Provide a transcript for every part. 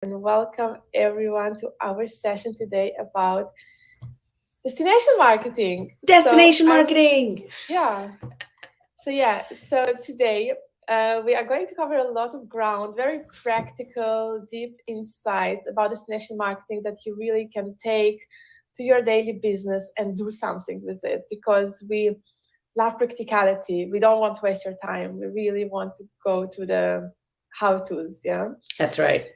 and welcome everyone to our session today about destination marketing. Destination marketing. Yeah. So today we are going to cover a lot of ground, very practical, deep insights about destination marketing that you really can take to your daily business and do something with it because we love practicality. We don't want to waste your time. We really want to go to the how-tos. Yeah. That's right.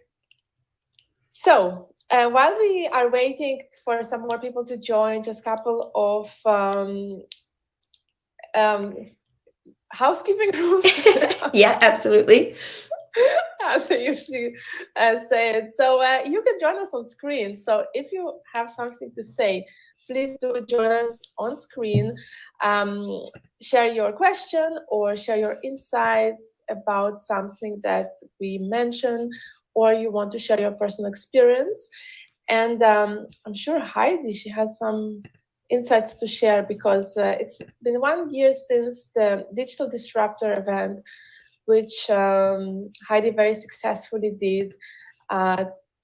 So while we are waiting for some more people to join, just a couple of um, housekeeping rules. Yeah, absolutely. As I usually say it. So you can join us on screen. So if you have something to say, please do join us on screen. Share your question or share your insights about something that we mentioned, or you want to share your personal experience. And I'm sure Heidi, she has some insights to share because it's been 1 year since the Digital Disruptor event, which Heidi very successfully did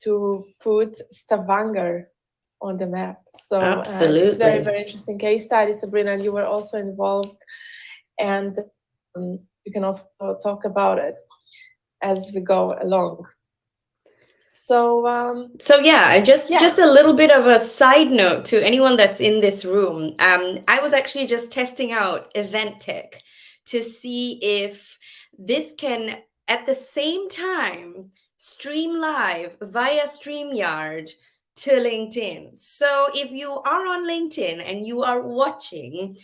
to put Stavanger on the map. So it's very, very interesting case study, Sabrina, and you were also involved. And you can also talk about it as we go along. So yeah, just a little bit of a side note to anyone that's in this room. I was actually just testing out Event Tech to see if this can at the same time stream live via StreamYard to LinkedIn. So if you are on LinkedIn and you are watching,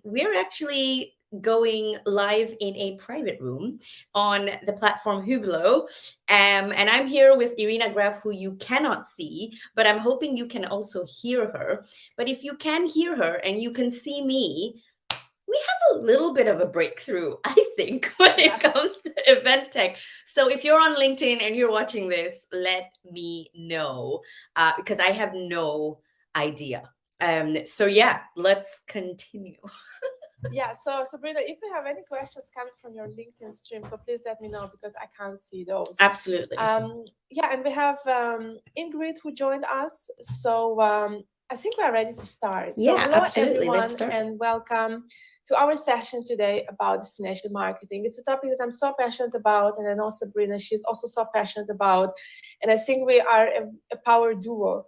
we're actually going live in a private room on the platform Hublot. And I'm here with Irina Graf, who you cannot see, but I'm hoping you can also hear her. But if you can hear her and you can see me, we have a little bit of a breakthrough, I think, when it comes to event tech. So if you're on LinkedIn and you're watching this, let me know because I have no idea. So yeah, let's continue. Yeah, so Sabrina, if you have any questions coming from your LinkedIn stream, so please let me know because I can't see those. Absolutely. Yeah, and we have Ingrid who joined us. So I think we are ready to start. So Yeah, hello absolutely. everyone, Let's start. and welcome to our session today about destination marketing. It's a topic that I'm so passionate about, and I know Sabrina, she's also so passionate about, and I think we are a power duo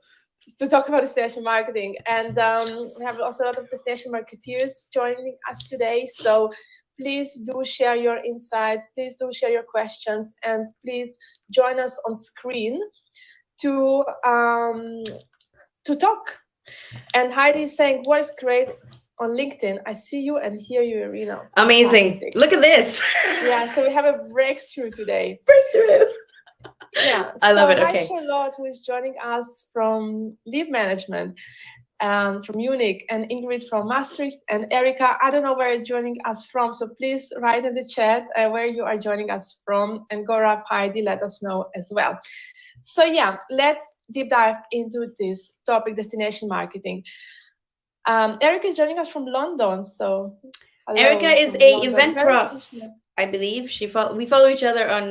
to talk about destination marketing. And we have also a lot of destination marketeers joining us today. So please do share your insights, please do share your questions, and please join us on screen to talk. And Heidi is saying, what is great on LinkedIn? I see you and hear you, Irina. Amazing. Fantastic. Look at this. Yeah, so we have a breakthrough today. Breakthrough. Yeah, I love it. Hi, Okay. Charlotte, who is joining us from Lead Management from Munich, and Ingrid from Maastricht, and Erica, I don't know where you're joining us from, so please write in the chat where you are joining us from, and Gaurav, Heidi, let us know as well. So yeah, let's deep dive into this topic, destination marketing. Erica is joining us from London, so hello. Erica is a event prof. I believe we follow each other on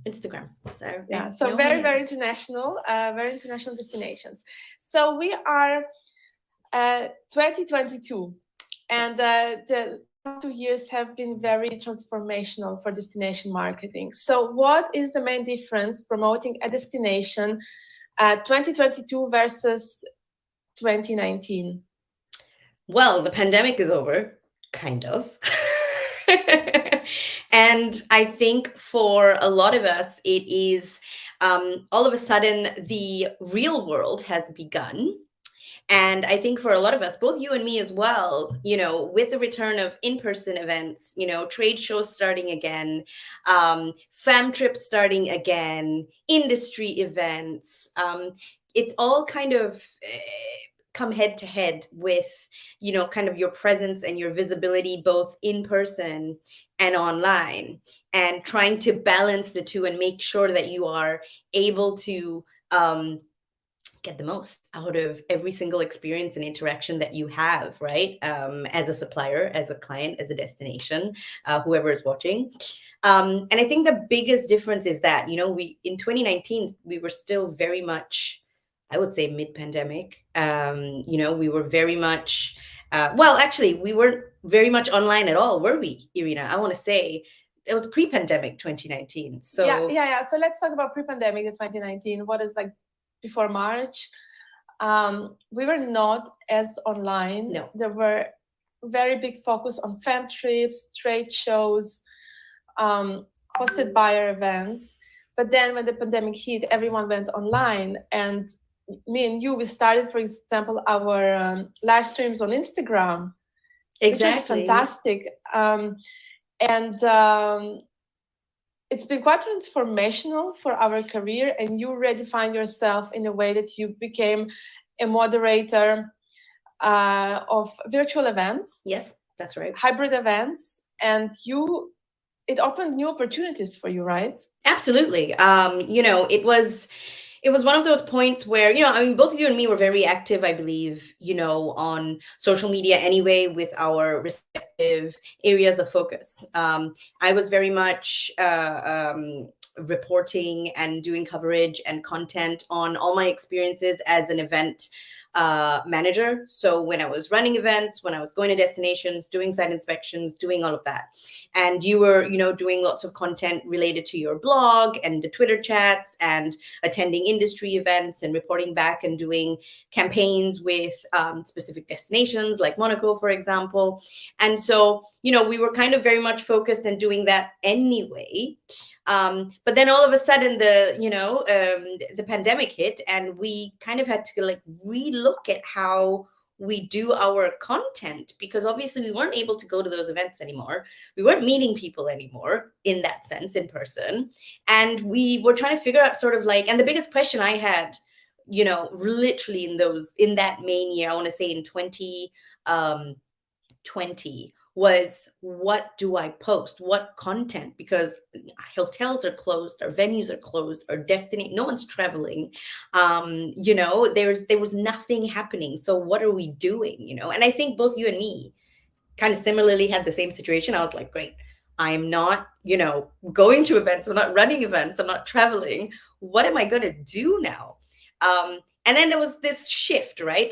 Instagram. So yeah, so very international, very international destinations. So we are 2022, and the last 2 years have been very transformational for destination marketing. So what is the main difference promoting a destination 2022 versus 2019? Well, the pandemic is over, kind of. And I think for a lot of us, it is all of a sudden the real world has begun. And I think for a lot of us, both you and me as well, with the return of in-person events, trade shows starting again, fam trips starting again, industry events, it's all kind of come head to head with, kind of your presence and your visibility, both in person and online, and trying to balance the two and make sure that you are able to get the most out of every single experience and interaction that you have, right? As a supplier, as a client, as a destination, whoever is watching. And I think the biggest difference is that, we in 2019, we were still very much, I would say, mid-pandemic. We were very much, well, actually, we weren't very much online at all, were we, Irina? I want to say it was pre-pandemic 2019. So yeah. So let's talk about pre-pandemic in 2019. What is like before March? We were not as online. No. There were very big focus on fam trips, trade shows, hosted buyer events. But then when the pandemic hit, everyone went online. And me and you, we started, for example, our live streams on Instagram, which was fantastic. It's been quite transformational for our career, and you redefined yourself in a way that you became a moderator of virtual events. Yes, that's right. Hybrid events, and it opened new opportunities for you, right? Absolutely. It was one of those points where, both of you and me were very active, I believe, on social media anyway, with our respective areas of focus. I was very much reporting and doing coverage and content on all my experiences as an event manager. So when I was running events, when I was going to destinations, doing site inspections, doing all of that. And you were, doing lots of content related to your blog and the Twitter chats and attending industry events and reporting back and doing campaigns with specific destinations like Monaco, for example. And so, we were kind of very much focused on doing that anyway. But then all of a sudden the pandemic hit, and we kind of had to relook at how we do our content, because obviously we weren't able to go to those events anymore. We weren't meeting people anymore in that sense in person. And we were trying to figure out and the biggest question I had, literally in that main year, I want to say in 2020, was what do I post? What content? Because hotels are closed, our venues are closed, our no one's traveling. There was nothing happening. So what are we doing? And I think both you and me kind of similarly had the same situation. I was like, great, I'm not, going to events. I'm not running events. I'm not traveling. What am I going to do now? And then there was this shift, right?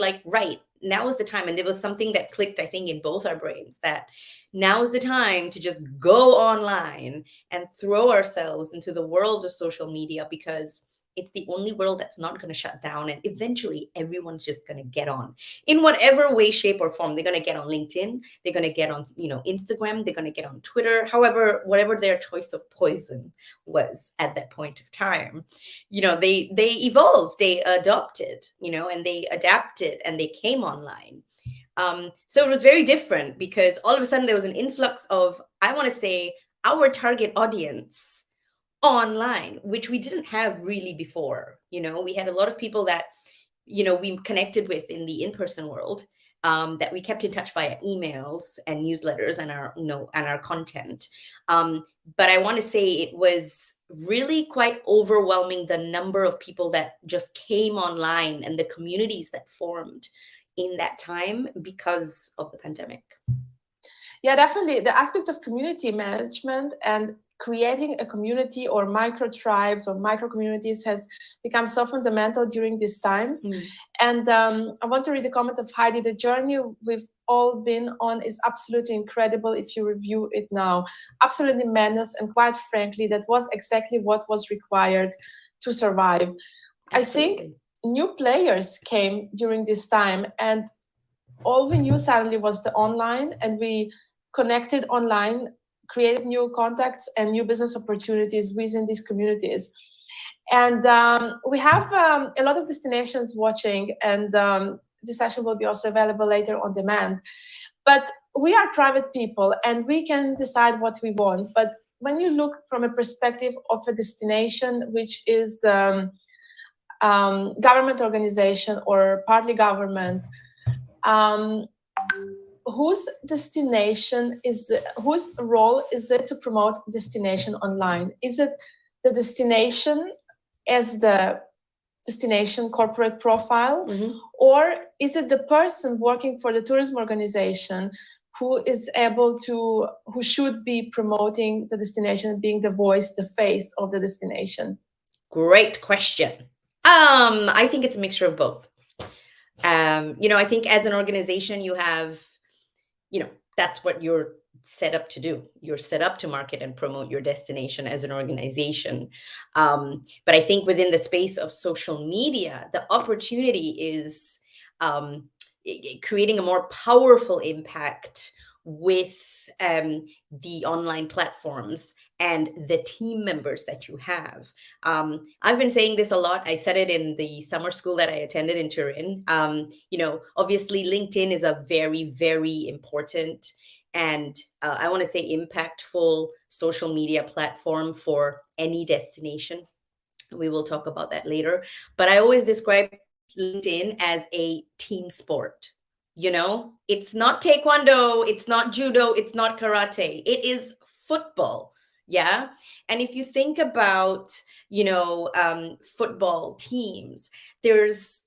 Now is the time. And there was something that clicked, I think, in both our brains, that now is the time to just go online and throw ourselves into the world of social media, because it's the only world that's not going to shut down. And eventually everyone's just going to get on in whatever way, shape, or form. They're going to get on LinkedIn. They're going to get on, Instagram. They're going to get on Twitter. However, whatever their choice of poison was at that point of time, they evolved, they adopted, and they adapted, and they came online. So it was very different, because all of a sudden there was an influx of, I want to say, our target audience online, which we didn't have really before. We had a lot of people that, we connected with in the in-person world, that we kept in touch via emails and newsletters and our content. But I want to say it was really quite overwhelming, the number of people that just came online and the communities that formed in that time because of the pandemic. Yeah, definitely. The aspect of community management and creating a community or micro tribes or micro communities has become so fundamental during these times. And I want to read a comment of Heidi. The journey we've all been on is absolutely incredible if you review it now. Absolutely madness, and quite frankly, that was exactly what was required to survive. Absolutely. I think new players came during this time, and all we knew suddenly was the online, and we connected online, created new contacts and new business opportunities within these communities. And we have a lot of destinations watching, and this session will be also available later on demand. But we are private people, and we can decide what we want. But when you look from a perspective of a destination, which is government organization or partly government, whose role is it to promote destination online? Is it the destination as the destination corporate profile, or is it the person working for the tourism organization who should be promoting the destination, being the voice, the face of the destination? Great question. I think it's a mixture of both. I think as an organization, you have, that's what you're set up to do. You're set up to market and promote your destination as an organization. But I think within the space of social media, the opportunity is creating a more powerful impact with the online platforms and the team members that you have. I've been saying this a lot. I said it in the summer school that I attended in Turin. Obviously LinkedIn is a very, very important and I want to say impactful social media platform for any destination. We will talk about that later. But I always describe LinkedIn as a team sport. It's not taekwondo, it's not judo, it's not karate. It is football. Yeah. And if you think about, football teams, there's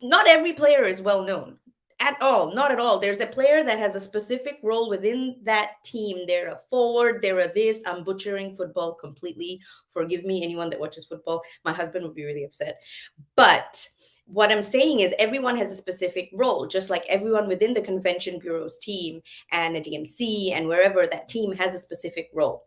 not every player is well known at all. Not at all. There's a player that has a specific role within that team. They're a forward, they're a this. I'm butchering football completely. Forgive me, anyone that watches football. My husband would be really upset. But what I'm saying is everyone has a specific role, just like everyone within the Convention Bureau's team and a DMC and wherever that team has a specific role.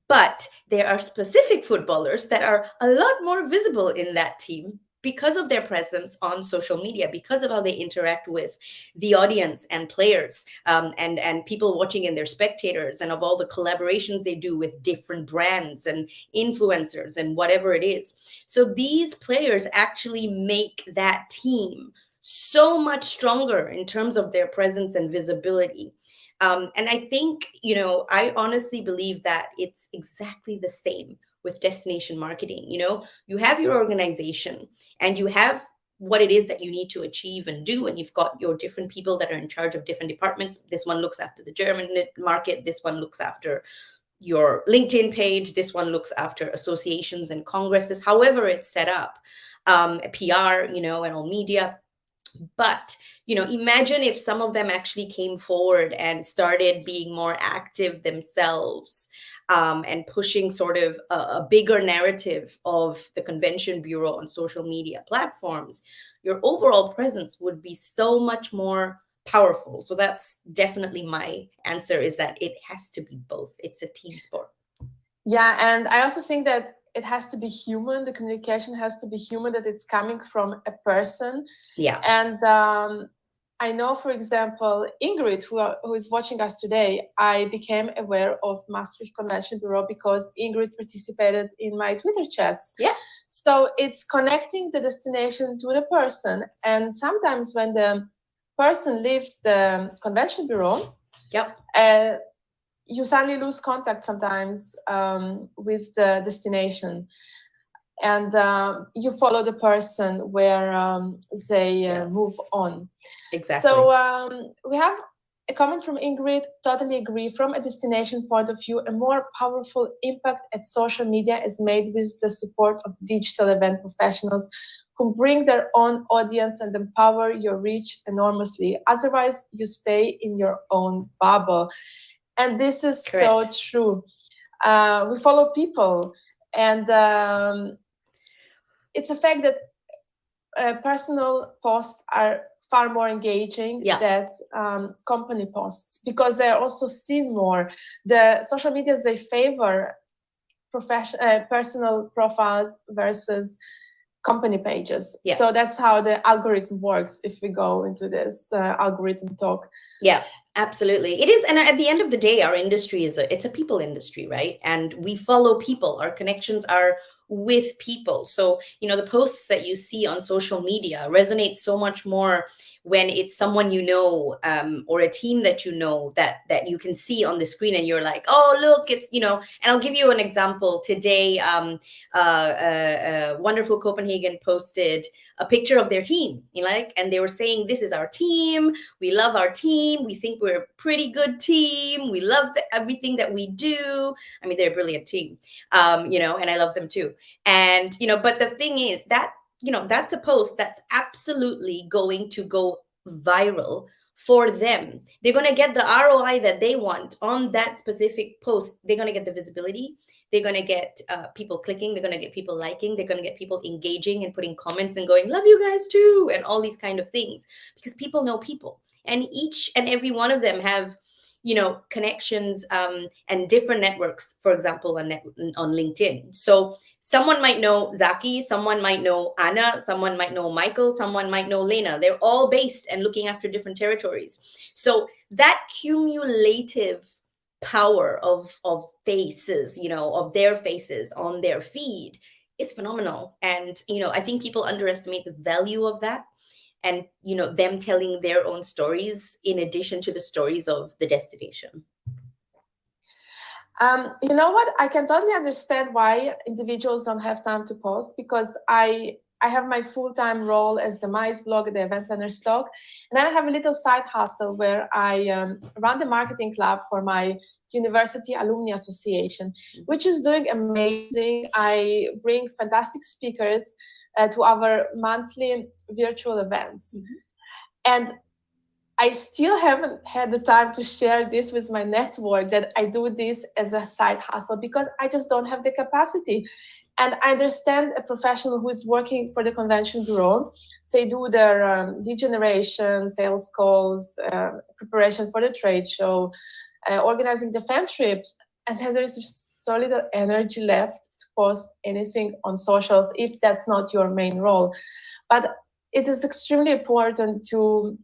But there are specific footballers that are a lot more visible in that team because of their presence on social media, because of how they interact with the audience and players and people watching and their spectators, and of all the collaborations they do with different brands and influencers and whatever it is. So these players actually make that team so much stronger in terms of their presence and visibility. And I think, I honestly believe that it's exactly the same with destination marketing. You have your organization and you have what it is that you need to achieve and do. And you've got your different people that are in charge of different departments. This one looks after the German market. This one looks after your LinkedIn page. This one looks after associations and congresses, however it's set up, PR, and all media. But, imagine if some of them actually came forward and started being more active themselves and pushing sort of a bigger narrative of the Convention Bureau on social media platforms. Your overall presence would be so much more powerful. So that's definitely my answer, is that it has to be both. It's a team sport. Yeah, and I also think that it has to be human. The communication has to be human, that it's coming from a person. Yeah. And I know, for example, Ingrid, who is watching us today, I became aware of Maastricht Convention Bureau because Ingrid participated in my Twitter chats. Yeah. So it's connecting the destination to the person. And sometimes when the person leaves the Convention Bureau, yep. You suddenly lose contact sometimes with the destination, and you follow the person where they yes. move on. Exactly. So we have a comment from Ingrid. Totally agree. From a destination point of view, a more powerful impact at social media is made with the support of digital event professionals who bring their own audience and empower your reach enormously. Otherwise, you stay in your own bubble. And this is correct. So true. We follow people, and it's a fact that personal posts are far more engaging than company posts, because they're also seen more. The social medias, they favor personal profiles versus company pages. Yeah. So that's how the algorithm works, if we go into this algorithm talk. Yeah. Absolutely. It is. And at the end of the day, our industry it's a people industry, right? And we follow people. Our connections are with people. So, the posts that you see on social media resonate so much more when it's someone or a team that that you can see on the screen and you're like, oh, look, it's, and I'll give you an example. Today, Wonderful Copenhagen posted a picture of their team, and they were saying, this is our team. We love our team. We think we're a pretty good team. We love everything that we do. I mean, they're a brilliant team, and I love them too. And, but the thing is that, that's a post that's absolutely going to go viral for them. They're going to get the ROI that they want on that specific post. They're going to get the visibility. They're going to get people clicking. They're going to get people liking. They're going to get people engaging and putting comments and going, love you guys too, and all these kind of things, because people know people. And each and every one of them have, you know, connections and different networks, for example, on LinkedIn. So someone might know Zaki, someone might know Anna, someone might know Michael, someone might know Lena. They're all based and looking after different territories. So that cumulative power of faces, you know, of their faces on their feed is phenomenal. And, you know, I think people underestimate the value of that. And, you know, them telling their own stories in addition to the stories of the destination. You know what? I can totally understand why individuals don't have time to post, because I have my full-time role as the MICE blog, the Event Planners blog, and then I have a little side hustle where I run the marketing club for my university alumni association, which is doing amazing. I bring fantastic speakers to our monthly virtual events. And I still haven't had the time to share this with my network, that I do this as a side hustle, because I just don't have the capacity. And I understand a professional who is working for the convention bureau. They do their lead generation, sales calls, preparation for the trade show, organizing the fan trips, and there is just so little energy left to post anything on socials if that's not your main role. But it is extremely important to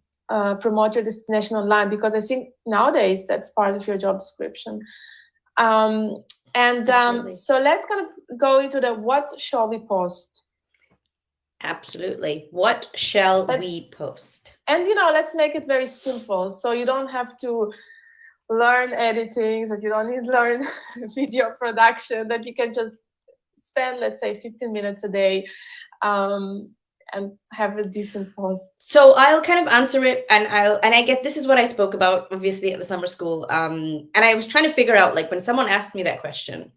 promote your destination online, because I think nowadays that's part of your job description. So let's kind of go into the what shall we post? Absolutely. What shall we post? And, you know, let's make it very simple. So you don't have to learn editing, that you don't need to learn video production, that you can just spend, let's say, 15 minutes a day and have a decent post. So I'll kind of answer it, and I get, this is what I spoke about obviously at the summer school. And I was trying to figure out, like, when someone asks me that question,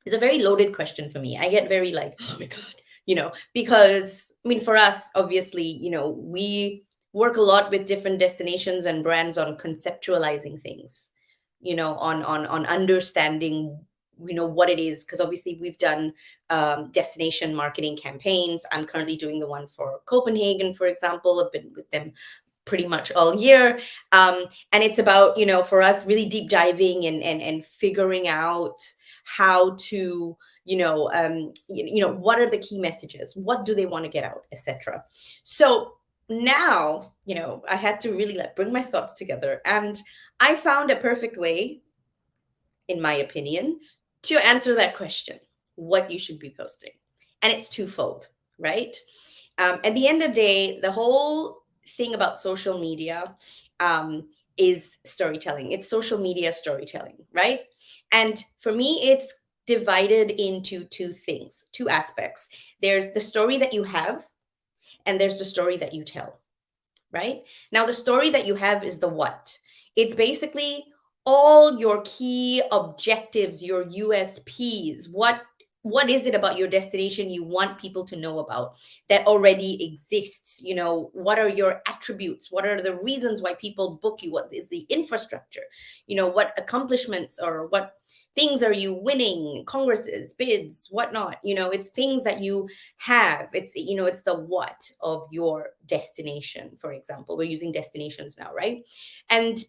it's a very loaded question for me. I get very like, oh my God, you know, because I mean, for us, obviously, you know, we work a lot with different destinations and brands on conceptualizing things, you know, on understanding, you know, what it is, because obviously we've done destination marketing campaigns. I'm currently doing the one for Copenhagen, for example. I've been with them pretty much all year, and it's about, you know, for us really deep diving and figuring out how to, you know, what are the key messages, what do they want to get out, etc. So now, you know, I had to really like bring my thoughts together, and I found a perfect way, in my opinion, to answer that question, what you should be posting. And it's twofold, right? At the end of the day, the whole thing about social media is storytelling. It's social media storytelling, right? And for me, it's divided into two things, two aspects. There's the story that you have, and there's the story that you tell, right? Now, the story that you have is the what. It's basically all your key objectives, your USPs. What is it about your destination you want people to know about that already exists? You know, what are your attributes? What are the reasons why people book you? What is the infrastructure? You know, what accomplishments or what things are you winning? Congresses, bids, whatnot. You know, it's things that you have. It's, you know, it's the what of your destination, for example. We're using destinations now, right? And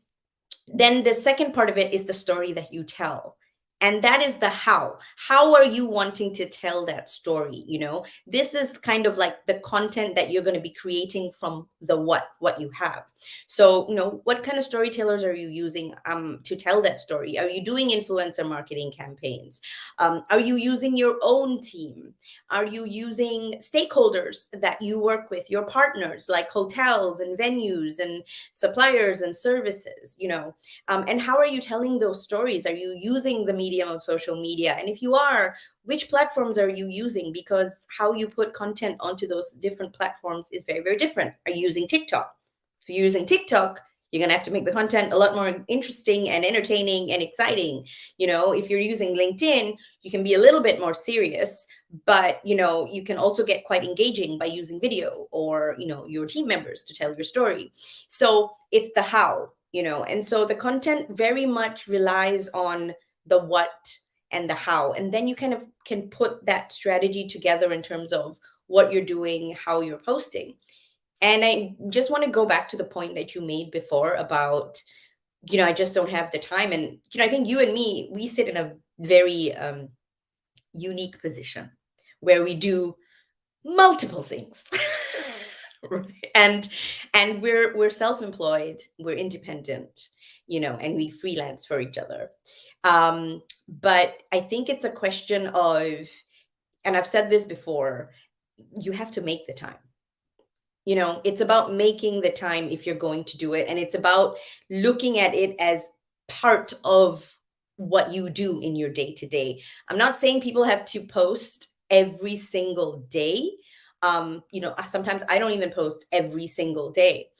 then the second part of it is the story that you tell. And that is the how. How are you wanting to tell that story? You know, this is kind of like the content that you're going to be creating from the what you have. So, you know, what kind of storytellers are you using to tell that story? Are you doing influencer marketing campaigns? Are you using your own team? Are you using stakeholders that you work with, your partners like hotels and venues and suppliers and services, you know? And how are you telling those stories? Are you using the medium of social media? And if you are, which platforms are you using? Because how you put content onto those different platforms is very, very different. Are you using TikTok? So if you're using TikTok, You're going to have to make the content a lot more interesting and entertaining and exciting. If you're using LinkedIn, you can be a little bit more serious, but, you can also get quite engaging by using video or, your team members to tell your story. So it's the how, and so the content very much relies on the what and the how. And then you kind of can put that strategy together in terms of what you're doing, how you're posting. And I just want to go back to the point that you made before about, I just don't have the time. And, I think you and me, we sit in a very unique position where we do multiple things. and we're self-employed, we're independent, and we freelance for each other. But I think it's a question of, and I've said this before, you have to make the time. It's about making the time if you're going to do it. And it's about looking at it as part of what you do in your day to day. I'm not saying people have to post every single day. Sometimes I don't even post every single day.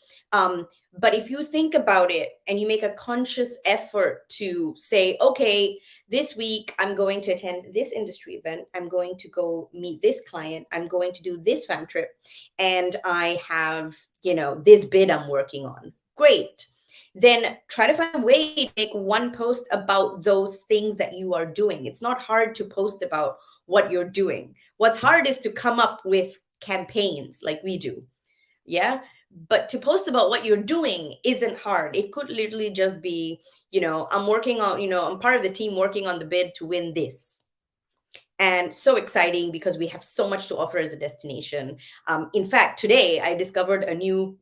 But if you think about it and you make a conscious effort to say, okay, this week I'm going to attend this industry event, I'm going to go meet this client, I'm going to do this fam trip, and I have, this bid I'm working on. Great. Then try to find a way to make one post about those things that you are doing. It's not hard to post about what you're doing. What's hard is to come up with campaigns like we do. Yeah. But to post about what you're doing isn't hard. It could literally just be, I'm working on, I'm part of the team working on the bid to win this. And so exciting because we have so much to offer as a destination. In fact, today I discovered a new,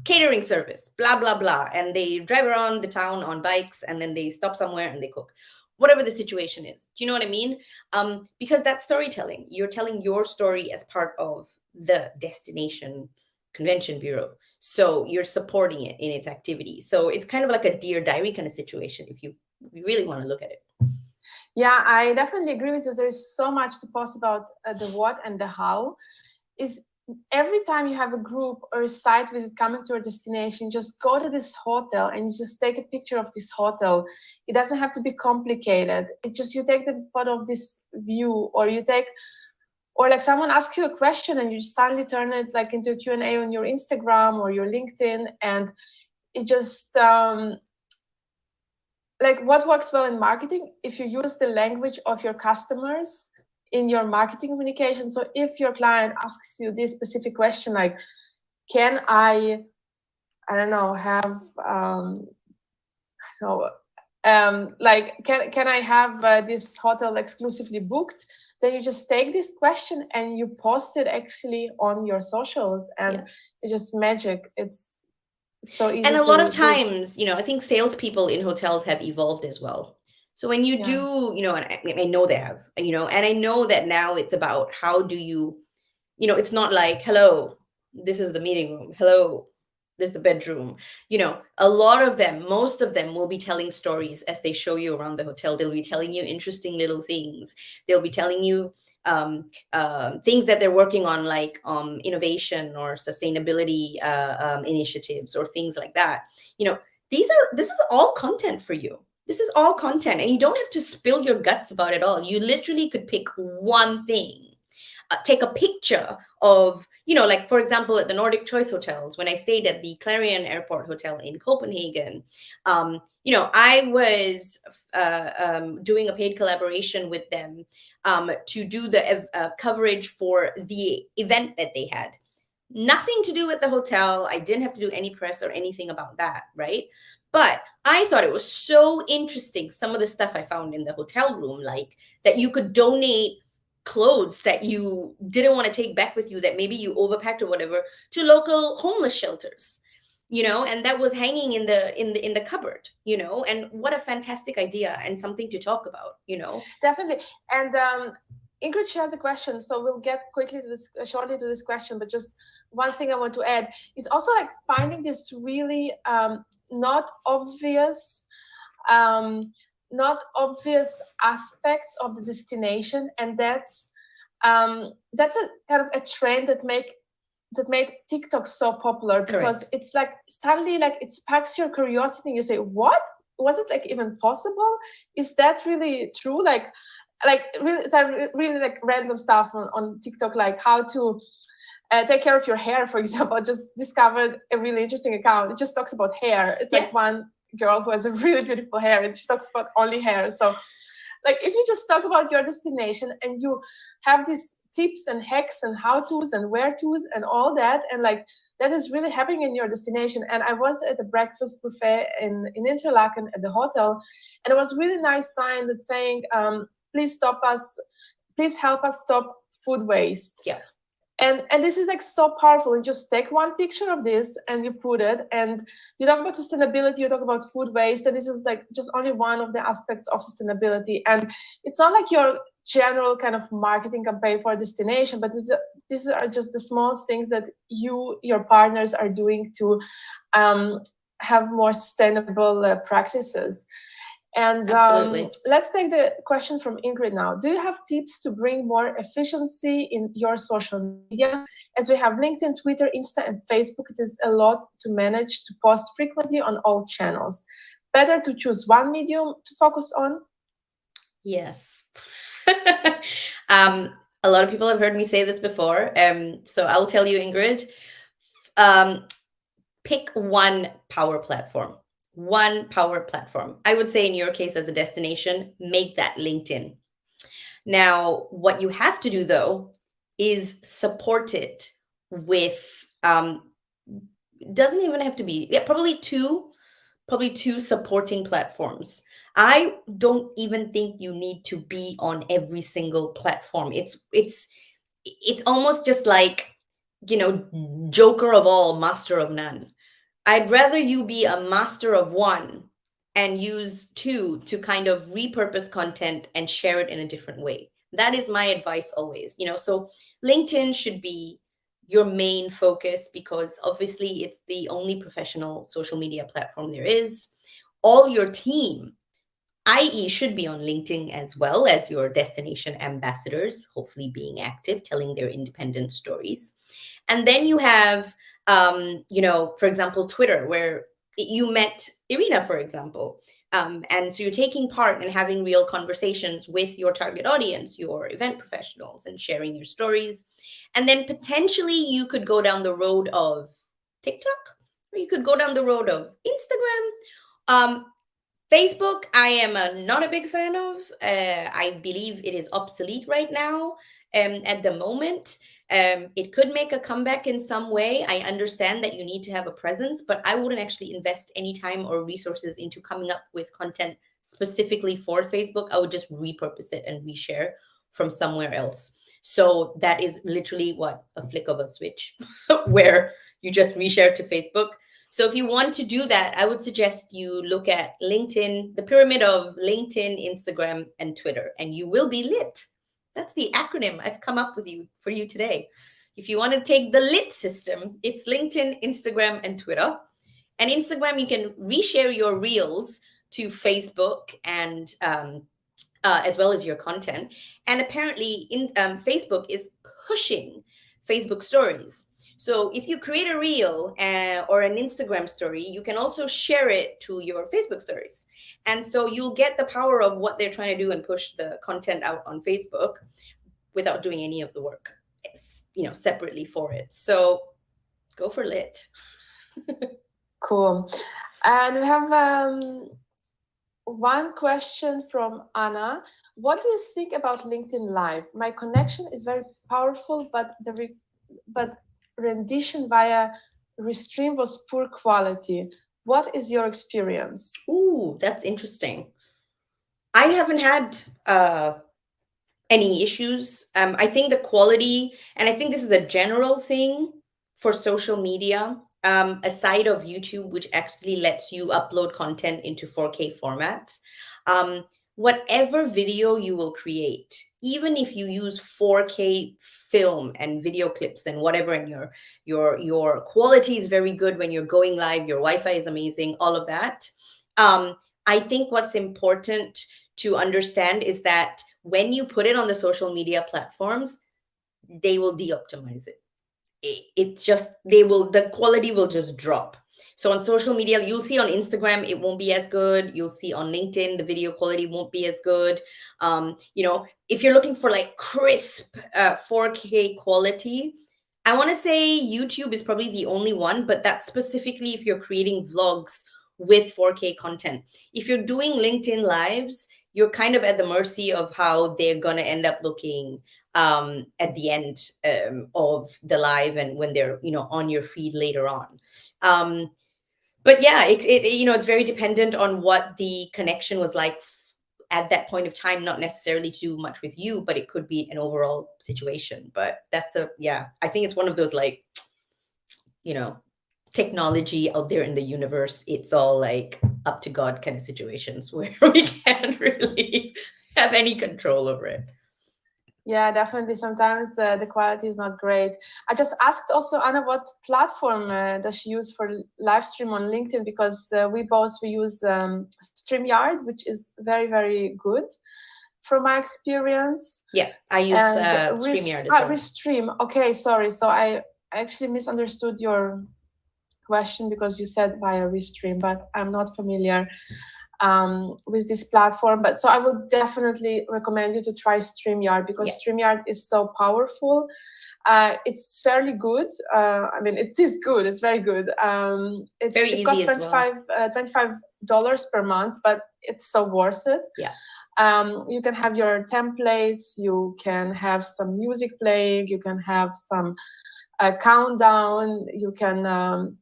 catering service, blah, blah, blah. And they drive around the town on bikes and then they stop somewhere and they cook. Whatever the situation is. Do you know what I mean? Because that's storytelling. You're telling your story as part of the destination convention bureau. So you're supporting it in its activity. So it's kind of like a Dear Diary kind of situation if you really want to look at it. Yeah, I definitely agree with you. There is so much to post about the what and the how. Is every time you have a group or a site visit coming to a destination, just go to this hotel and you just take a picture of this hotel. It doesn't have to be complicated. It just, you take the photo of this view, or like someone asks you a question and you suddenly turn it like into a Q&A on your Instagram or your LinkedIn. And it just, like what works well in marketing, if you use the language of your customers in your marketing communication. So if your client asks you this specific question, like, can I don't know, have, like, can I have this hotel exclusively booked? Then you just take this question and you post it actually on your socials, and it's just magic. It's so easy. And a lot of times, I think salespeople in hotels have evolved as well. So when you do, and I know they have, and I know that now it's about how do you, it's not like, hello, this is the meeting room. Hello, this is the bedroom. A lot of them, most of them will be telling stories as they show you around the hotel. They'll be telling you interesting little things. They'll be telling you things that they're working on, like innovation or sustainability initiatives or things like that. This is all content for you. This is all content, and you don't have to spill your guts about it all. You literally could pick one thing. Take a picture of, like, for example, at the Nordic Choice Hotels, when I stayed at the Clarion Airport Hotel in Copenhagen, I was doing a paid collaboration with them to do the coverage for the event that they had. Nothing to do with the hotel. I didn't have to do any press or anything about that, right? But I thought it was so interesting, some of the stuff I found in the hotel room, like that you could donate clothes that you didn't want to take back with you, that maybe you overpacked or whatever, to local homeless shelters, and that was hanging in the cupboard, and what a fantastic idea and something to talk about, Definitely. And Ingrid, she has a question, so we'll get shortly to this question, but just one thing I want to add is also like finding this really not obvious aspects of the destination, and that's a kind of a trend that make that made TikTok so popular, because Correct. it's like suddenly like it sparks your curiosity. You say, what? Was it like even possible? Is that really true? Like really, it's really like random stuff on TikTok, like how to take care of your hair, for example. I just discovered a really interesting account. It just talks about hair. It's like one girl who has a really beautiful hair, and she talks about only hair. So like if you just talk about your destination and you have these tips and hacks and how-tos and where-tos and all that, and like that is really happening in your destination. And I was at the breakfast buffet in Interlaken at the hotel, and it was a really nice sign that's saying, please help us stop food waste. Yeah. And this is like so powerful. You just take one picture of this and you put it, and you talk about sustainability, you talk about food waste, and this is like just only one of the aspects of sustainability. And it's not like your general kind of marketing campaign for a destination, but these are just the small things that your partners are doing to have more sustainable practices. And let's take the question from Ingrid now. Do you have tips to bring more efficiency in your social media? As we have LinkedIn, Twitter, Insta, and Facebook, it is a lot to manage to post frequently on all channels. Better to choose one medium to focus on? Yes. A lot of people have heard me say this before. So I'll tell you, Ingrid, pick one power platform. One power platform. I would say in your case as a destination, make that LinkedIn. Now, what you have to do though is support it with, doesn't even have to be, probably two supporting platforms. I don't even think you need to be on every single platform. It's almost just like, Joker of all, master of none. I'd rather you be a master of one and use two to kind of repurpose content and share it in a different way. That is my advice always. So LinkedIn should be your main focus, because obviously it's the only professional social media platform there is. All your team, i.e., should be on LinkedIn as well as your destination ambassadors, hopefully being active, telling their independent stories. And then you have, for example, Twitter, where you met Irina, for example. And so you're taking part and having real conversations with your target audience, your event professionals, and sharing your stories. And then potentially you could go down the road of TikTok, or you could go down the road of Instagram. Facebook, I am not a big fan of. I believe it is obsolete right now. At the moment, it could make a comeback in some way. I understand that you need to have a presence, but I wouldn't actually invest any time or resources into coming up with content specifically for Facebook. I would just repurpose it and reshare from somewhere else. So that is literally a flick of a switch where you just reshare to Facebook. So if you want to do that, I would suggest you look at LinkedIn, the pyramid of LinkedIn, Instagram, and Twitter, and you will be lit. That's the acronym I've come up with for you today. If you want to take the lit system, it's LinkedIn, Instagram, and Twitter. And Instagram, you can reshare your reels to Facebook and as well as your content. And apparently, Facebook is pushing Facebook stories. So if you create a reel or an Instagram story, you can also share it to your Facebook stories. And so you'll get the power of what they're trying to do and push the content out on Facebook without doing any of the work, separately for it. So go for lit. Cool. And we have one question from Anna. What do you think about LinkedIn Live? My connection is very powerful, but rendition via Restream was poor quality. What is your experience? Ooh, that's interesting. I haven't had any issues. I think the quality, and I think this is a general thing for social media, aside of YouTube, which actually lets you upload content into 4K format. Whatever video you will create, even if you use 4K film and video clips and whatever, and your quality is very good when you're going live, your Wi-Fi is amazing, all of that. I think what's important to understand is that when you put it on the social media platforms, they will de-optimize it. it's just, the quality will just drop. So on social media, you'll see on Instagram, it won't be as good. You'll see on LinkedIn, the video quality won't be as good. If you're looking for like crisp 4K quality, I want to say YouTube is probably the only one, but that's specifically if you're creating vlogs with 4K content. If you're doing LinkedIn lives, you're kind of at the mercy of how they're going to end up looking at the end of the live, and when they're on your feed later on. But yeah, it's very dependent on what the connection was like at that point of time, not necessarily to do much with you, but it could be an overall situation. But I think it's one of those like, technology out there in the universe, it's all like up to God kind of situations where we can't really have any control over it. Yeah, definitely. Sometimes the quality is not great. I just asked also Anna what platform does she use for live stream on LinkedIn, because we use StreamYard, which is very, very good from my experience. Yeah, I use StreamYard as well. Restream. Okay, sorry. So I actually misunderstood your question because you said via Restream, but I'm not familiar with this platform. But so I would definitely recommend you to try StreamYard, because StreamYard is so powerful. It's fairly good. It is good. It's very good. It costs $25 per month, but it's so worth it. Yeah. You can have your templates. You can have some music playing. You can have some countdown. You can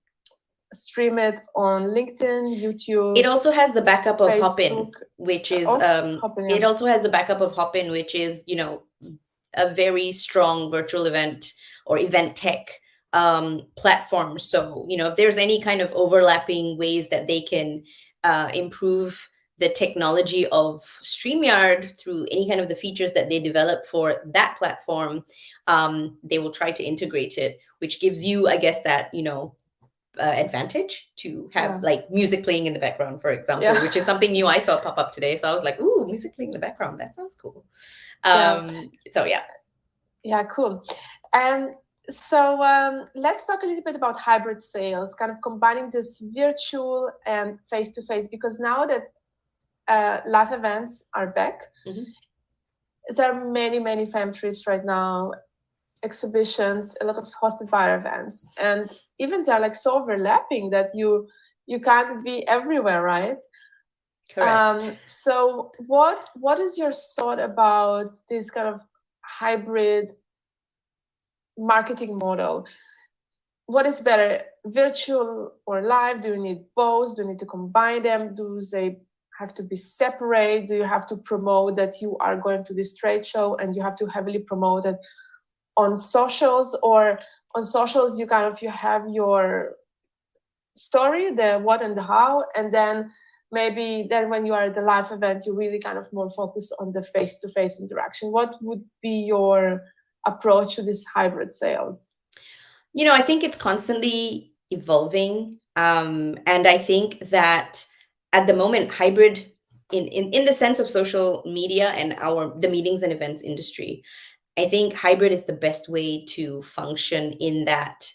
stream it on LinkedIn, YouTube. It also has the backup of Facebook, Hopin, which is Hopin, yeah. It also has the backup of Hopin, which is a very strong virtual event or event tech platform. So if there's any kind of overlapping ways that they can improve the technology of StreamYard through any kind of the features that they develop for that platform, they will try to integrate it, which gives you, I guess, that advantage to have like music playing in the background, for example, which is something new I saw pop up today. So I was like, ooh, music playing in the background, that sounds cool. So yeah, cool. So let's talk a little bit about hybrid sales, kind of combining this virtual and face-to-face, because now that live events are back, there are many fam trips right now, exhibitions, a lot of hosted buyer events, and even they're like so overlapping that you can't be everywhere, right? Correct. So what is your thought about this kind of hybrid marketing model? What is better, virtual or live? Do you need both? Do you need to combine them? Do they have to be separate? Do you have to promote that you are going to this trade show and you have to heavily promote it on socials? Or on socials you have your story, the what and the how, and then maybe when you are at the live event you really kind of more focus on the face-to-face interaction. What would be your approach to this hybrid sales? I think it's constantly evolving, and I think that at the moment hybrid in the sense of social media and the meetings and events industry, I think hybrid is the best way to function in that,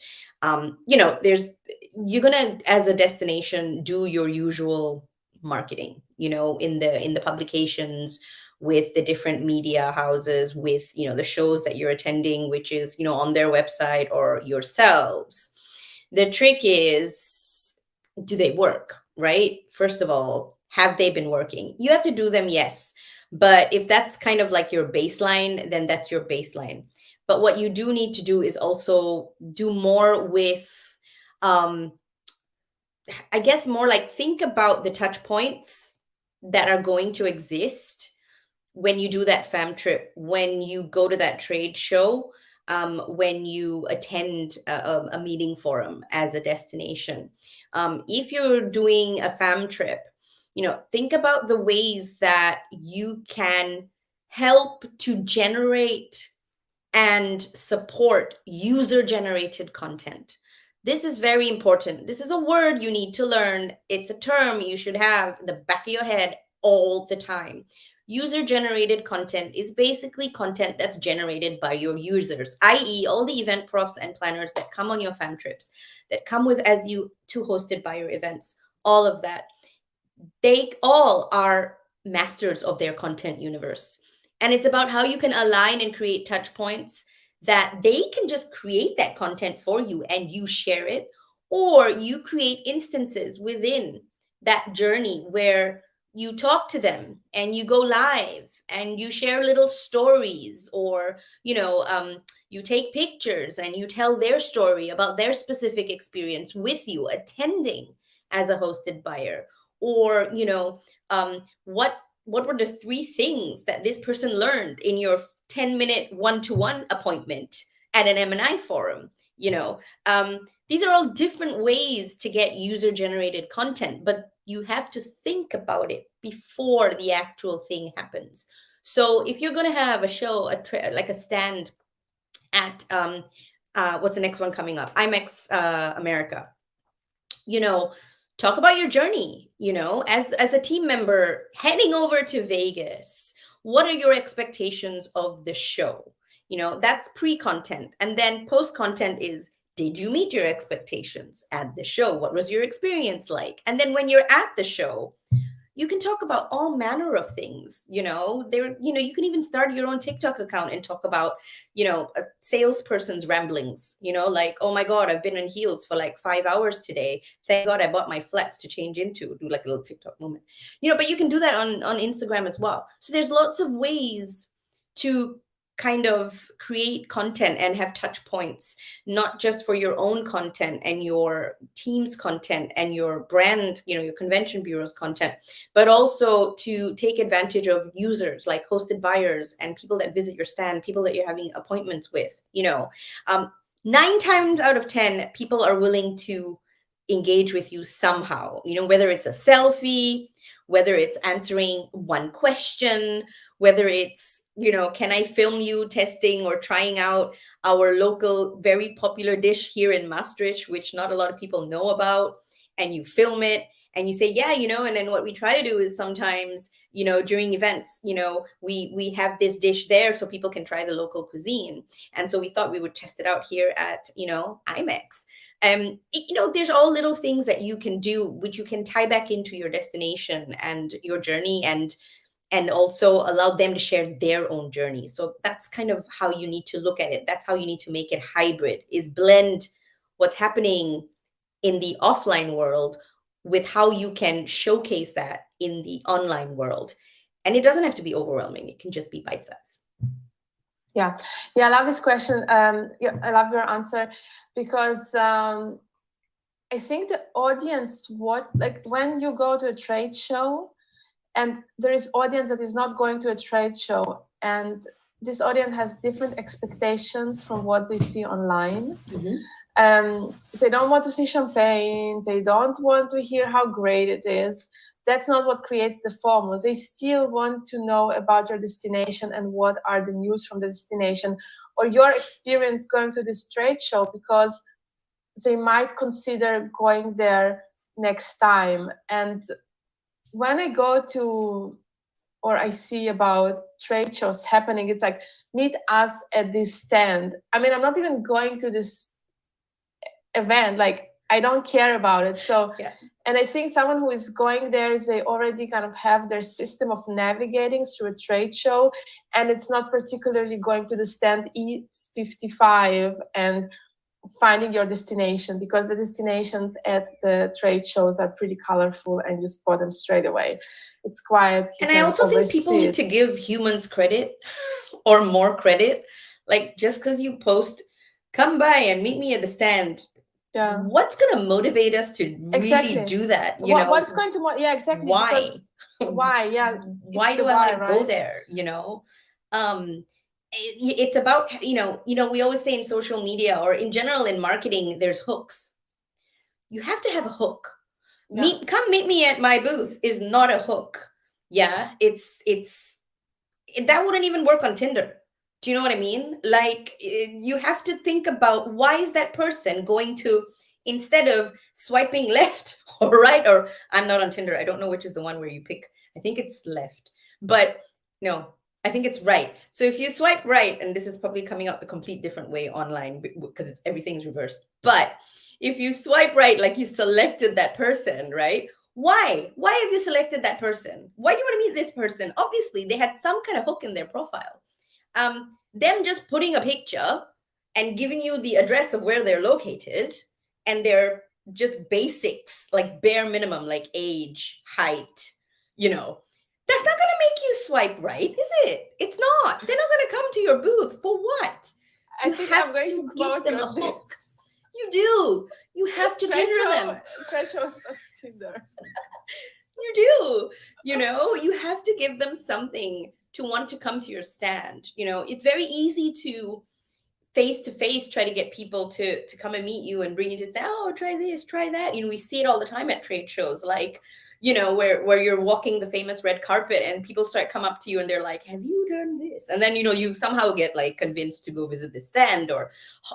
you're gonna, as a destination, do your usual marketing, in the publications, with the different media houses, with, the shows that you're attending, which is, on their website or yourselves. The trick is, do they work, right? First of all, have they been working? You have to do them, yes. But if that's kind of like your baseline, then that's your baseline. But what you do need to do is also do more with, I guess, more like think about the touch points that are going to exist when you do that fam trip, when you go to that trade show, when you attend a meeting forum as a destination. If you're doing a fam trip, think about the ways that you can help to generate and support user-generated content. This is very important. This is a word you need to learn. It's a term you should have in the back of your head all the time. User-generated content is basically content that's generated by your users, i.e. all the event profs and planners that come on your fam trips, that come with as you to hosted by your events, all of that. They all are masters of their content universe. And it's about how you can align and create touch points that they can just create that content for you and you share it, or you create instances within that journey where you talk to them and you go live and you share little stories, or you take pictures and you tell their story about their specific experience with you attending as a hosted buyer, or what were the 3 things that this person learned in your 10-minute one-to-one appointment at an M&I forum. These are all different ways to get user-generated content, but you have to think about it before the actual thing happens. So if you're going to have a show, like a stand at what's the next one coming up, IMEX America, talk about your journey, as a team member heading over to Vegas. What are your expectations of the show? That's pre-content. And then post-content is, did you meet your expectations at the show? What was your experience like? And then when you're at the show, you can talk about all manner of things. You can even start your own TikTok account and talk about, a salesperson's ramblings, like, oh my God, I've been in heels for like 5 hours today. Thank God I bought my flats to change into, do like a little TikTok moment, but you can do that on Instagram as well. So there's lots of ways to kind of create content and have touch points, not just for your own content and your team's content and your brand, your convention bureau's content, but also to take advantage of users like hosted buyers and people that visit your stand, people that you're having appointments with. 9 times out of 10, people are willing to engage with you somehow, whether it's a selfie, whether it's answering one question, whether it's, can I film you testing or trying out our local very popular dish here in Maastricht, which not a lot of people know about, and you film it and you say, yeah, and then what we try to do is sometimes, during events, we have this dish there so people can try the local cuisine. And so we thought we would test it out here at, IMEX. There's all little things that you can do, which you can tie back into your destination and your journey, and also allow them to share their own journey. So that's kind of how you need to look at it. That's how you need to make it hybrid, is blend what's happening in the offline world with how you can showcase that in the online world. And it doesn't have to be overwhelming. It can just be bite-sized. Yeah, I love this question. I love your answer, because I think the audience, when you go to a trade show, and there is audience that is not going to a trade show, and this audience has different expectations from what they see online. Mm-hmm. They don't want to see champagne. They don't want to hear how great it is. That's not what creates the FOMO. They still want to know about your destination and what are the news from the destination, or your experience going to this trade show, because they might consider going there next time. And when I go to, or I see about trade shows happening, it's like, meet us at this stand. I mean, I'm not even going to this event. Like, I don't care about it. So, yeah. And I think someone who is going there is they already kind of have their system of navigating through a trade show. And it's not particularly going to the stand E55 and finding your destination, because the destinations at the trade shows are pretty colorful and you spot them straight away. It's quiet. And I also think people need to give humans credit, or more credit. Like, just because you post, come by and meet me at the stand. Yeah. What's going to motivate us to really do that? What's going to, yeah, exactly. Why? Why? Yeah. Why do I want to go there? It's about, we always say in social media or in general in marketing, there's hooks. You have to have a hook. Yeah. Come meet me at my booth is not a hook. Yeah, that wouldn't even work on Tinder. Do you know what I mean? Like, you have to think about, why is that person going to, instead of swiping left or right, or I'm not on Tinder, I don't know which is the one where you pick, I think it's left. But No, I think it's right. So if you swipe right, and this is probably coming out the complete different way online because it's everything's reversed. But if you swipe right, like you selected that person, right? Why? Why have you selected that person? Why do you want to meet this person? Obviously, they had some kind of hook in their profile. Them just putting a picture and giving you the address of where they're located and their just basics, like bare minimum, like age, height, that's not going to make you swipe right, is it? It's not. They're not going to come to your booth for what? I think I'm going to give them a hook. You do. You have to Tinder them. Treasures on Tinder. You do. You have to give them something to want to come to your stand. It's very easy to face try to get people to come and meet you and bring you to say, oh, try this, try that. We see it all the time at trade shows, like where you're walking the famous red carpet and people start come up to you and they're like, have you done this? And then you somehow get like convinced to go visit the stand. Or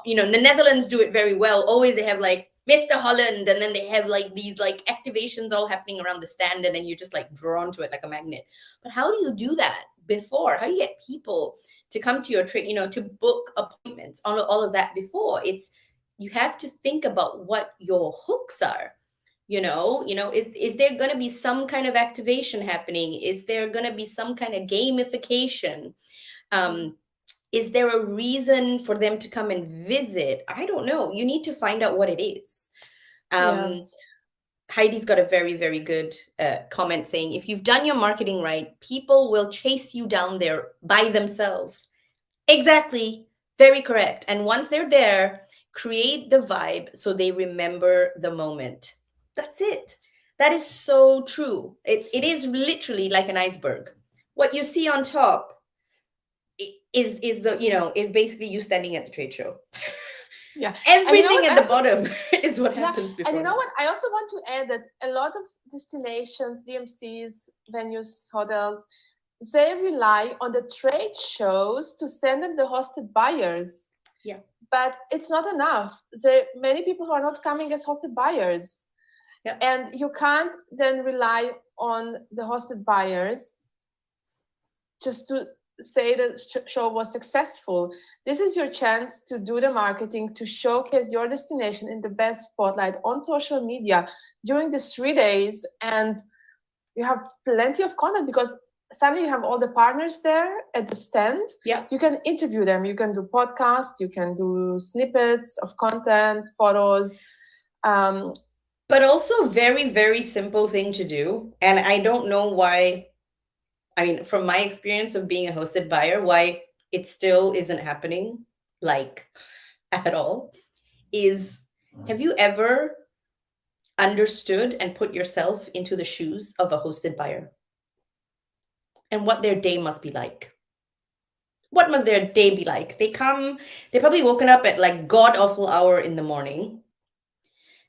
the Netherlands do it very well. Always they have like Mr. Holland, and then they have like these like activations all happening around the stand, and then you're just like drawn to it like a magnet. But how do you do that before? How do you get people to come to your trade, to book appointments, all of that before? You have to think about what your hooks are. Is there going to be some kind of activation happening? Is there going to be some kind of gamification? Is there a reason for them to come and visit? I don't know. You need to find out what it is. Heidi's got a very, very good comment saying, if you've done your marketing right, people will chase you down there by themselves. Exactly. Very correct. And once they're there, create the vibe so they remember the moment. That's it. That is so true. It is literally like an iceberg. What you see on top is basically you standing at the trade show. Yeah. Everything at the bottom is what happens before. And you know what? I also want to add that a lot of destinations, DMCs, venues, hotels, they rely on the trade shows to send them the hosted buyers. Yeah. But it's not enough. Many people who are not coming as hosted buyers. Yeah. And you can't then rely on the hosted buyers just to say the show was successful. This is your chance to do the marketing, to showcase your destination in the best spotlight on social media during the 3 days. And you have plenty of content because suddenly you have all the partners there at the stand. Yeah. You can interview them. You can do podcasts. You can do snippets of content, photos. But also very, very simple thing to do. And I don't know why, from my experience of being a hosted buyer, why it still isn't happening, like at all, is have you ever understood and put yourself into the shoes of a hosted buyer? And what their day must be like. What must their day be like? They're probably woken up at like god-awful hour in the morning.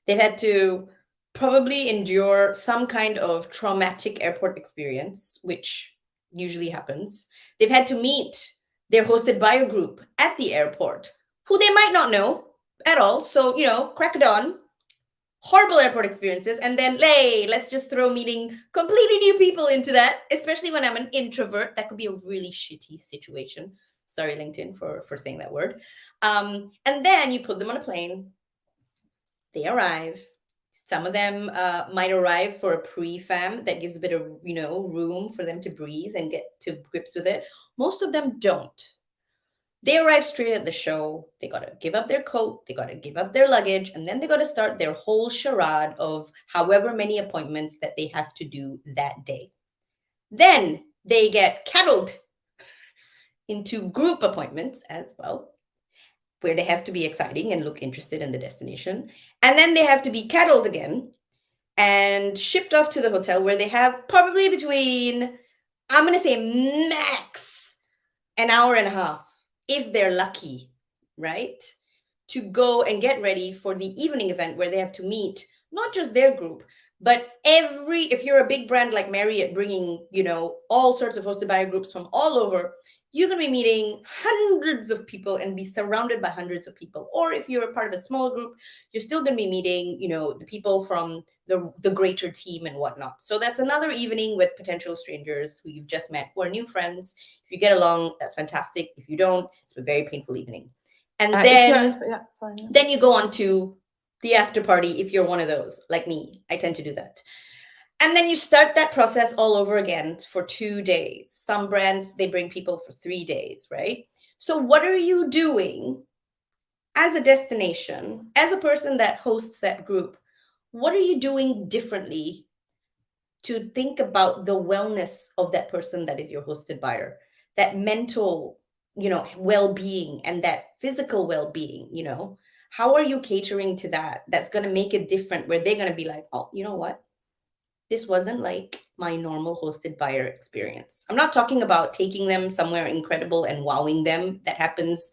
They've had to probably endure some kind of traumatic airport experience, which usually happens. They've had to meet their hosted buyer group at the airport, who they might not know at all. So, crack it on. Horrible airport experiences. And then, let's just throw meeting completely new people into that, especially when I'm an introvert. That could be a really shitty situation. Sorry, LinkedIn, for saying that word. And then you put them on a plane. They arrive. Some of them might arrive for a pre-fam that gives a bit of, room for them to breathe and get to grips with it. Most of them don't. They arrive straight at the show. They got to give up their coat. They got to give up their luggage. And then they got to start their whole charade of however many appointments that they have to do that day. Then they get cattled into group appointments as well, where they have to be exciting and look interested in the destination. And then they have to be cattled again and shipped off to the hotel, where they have probably between, I'm going to say max, an hour and a half, if they're lucky, right? To go and get ready for the evening event, where they have to meet not just their group, but if you're a big brand like Marriott bringing, all sorts of hosted buyer groups from all over, you're going to be meeting hundreds of people and be surrounded by hundreds of people. Or if you're a part of a small group, you're still going to be meeting, the people from the greater team and whatnot. So that's another evening with potential strangers who you've just met, who are new friends. If you get along, that's fantastic. If you don't, it's a very painful evening. And then you go on to the after party if you're one of those, like me. I tend to do that. And then you start that process all over again for 2 days. Some brands, they bring people for 3 days, right? So what are you doing as a destination, as a person that hosts that group? What are you doing differently to think about the wellness of that person that is your hosted buyer, that mental, well-being and that physical well-being, How are you catering to that? That's going to make it different, where they're going to be like, oh, you know what? This wasn't like my normal hosted buyer experience. I'm not talking about taking them somewhere incredible and wowing them. That happens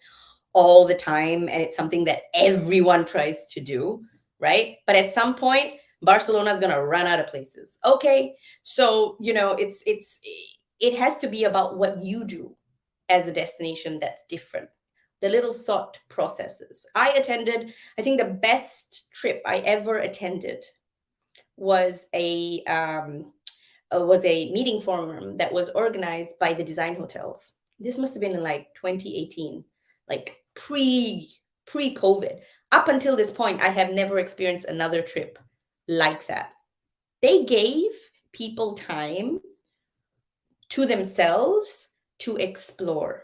all the time. And it's something that everyone tries to do, right? But at some point, Barcelona is going to run out of places. Okay. So, it has to be about what you do as a destination that's different. The little thought processes. I think the best trip I ever attended was a meeting forum that was organized by the design hotels. This must have been in like 2018, like pre-COVID. Up until this point, I have never experienced another trip like that. They gave people time to themselves to explore,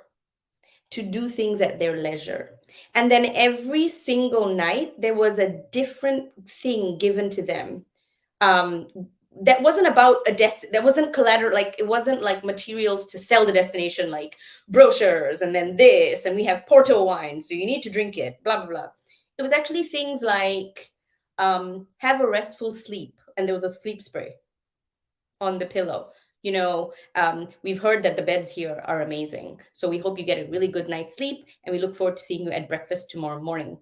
to do things at their leisure. And then every single night, there was a different thing given to them. That wasn't about that wasn't collateral, like it wasn't like materials to sell the destination, like brochures and then this, and we have Porto wine, so you need to drink it, blah, blah, blah. It was actually things like have a restful sleep, and there was a sleep spray on the pillow. We've heard that the beds here are amazing, so we hope you get a really good night's sleep, and we look forward to seeing you at breakfast tomorrow morning.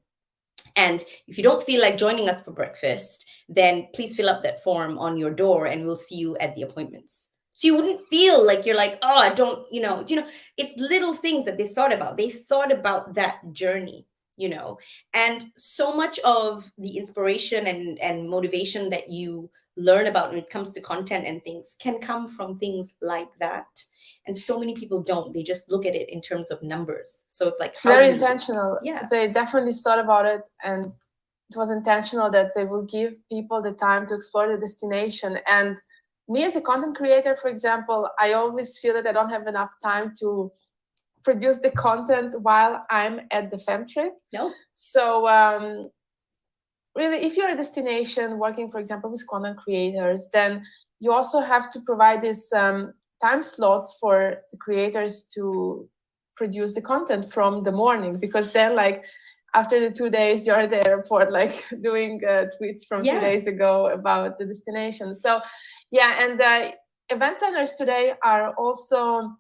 And if you don't feel like joining us for breakfast, then please fill up that form on your door and we'll see you at the appointments. So you wouldn't feel like you're like, oh, I don't, it's little things that they thought about. They thought about that journey, and so much of the inspiration and motivation that you learn about when it comes to content and things can come from things like that. And so many people don't. They just look at it in terms of numbers. So it's like... It's very intentional. Yeah. They definitely thought about it, and it was intentional that they will give people the time to explore the destination. And me as a content creator, for example, I always feel that I don't have enough time to produce the content while I'm at the fem trip. No. So really, if you're a destination working, for example, with content creators, then you also have to provide this... time slots for the creators to produce the content from the morning, because then like after the 2 days you're at the airport like doing tweets from 2 days ago about the destination. So and event planners today are also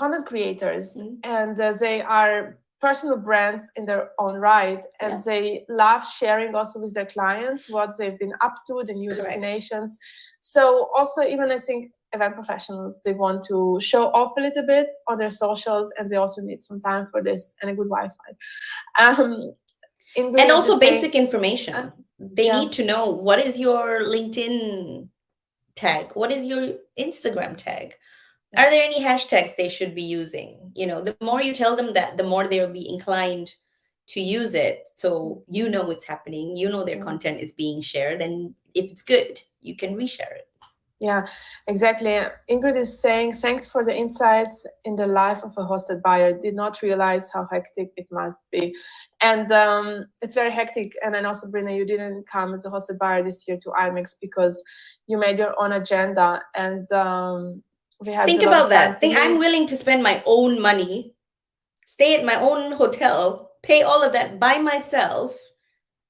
content creators, and they are personal brands in their own right, and they love sharing also with their clients what they've been up to, the new destinations. So also, even I think event professionals, they want to show off a little bit on their socials, and they also need some time for this and a good Wi-Fi. And also basic information. They need to know, what is your LinkedIn tag? What is your Instagram tag? Are there any hashtags they should be using? The more you tell them that, the more they'll be inclined to use it. So what's happening, their content is being shared, and if it's good, you can reshare it. Yeah, exactly. Ingrid is saying, thanks for the insights in the life of a hosted buyer. Did not realize how hectic it must be. And it's very hectic. And I know, Sabrina, you didn't come as a hosted buyer this year to IMEX because you made your own agenda. And we had think about that. I'm willing to spend my own money, stay at my own hotel, pay all of that by myself,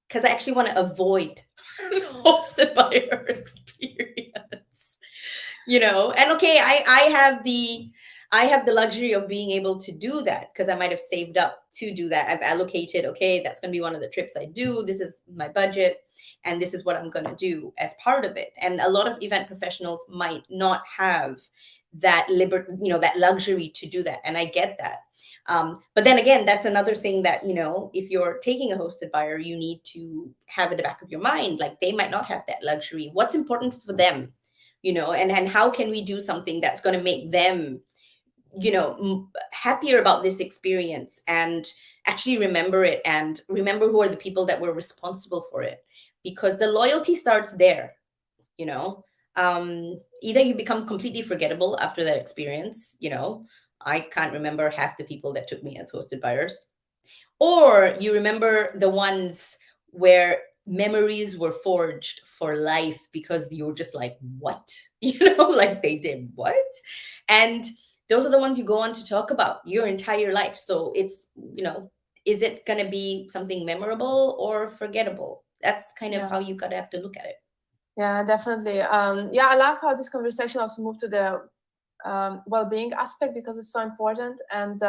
because I actually want to avoid the hosted buyer experience. And okay, I have the luxury of being able to do that because I might have saved up to do that. I've allocated, okay, that's going to be one of the trips I do. This is my budget, and this is what I'm going to do as part of it. And a lot of event professionals might not have that that luxury to do that. And I get that. But then again, that's another thing that, if you're taking a hosted buyer, you need to have in the back of your mind, like they might not have that luxury. What's important for them, and how can we do something that's going to make them, happier about this experience and actually remember it and remember who are the people that were responsible for it, because the loyalty starts there. Either you become completely forgettable after that experience, I can't remember half the people that took me as hosted buyers, or you remember the ones where memories were forged for life because you were just like, what? Like they did what? And those are the ones you go on to talk about your entire life. So it's, is it going to be something memorable or forgettable? That's kind of how you have to look at it. Yeah, definitely. I love how this conversation also moved to the well-being aspect, because it's so important. And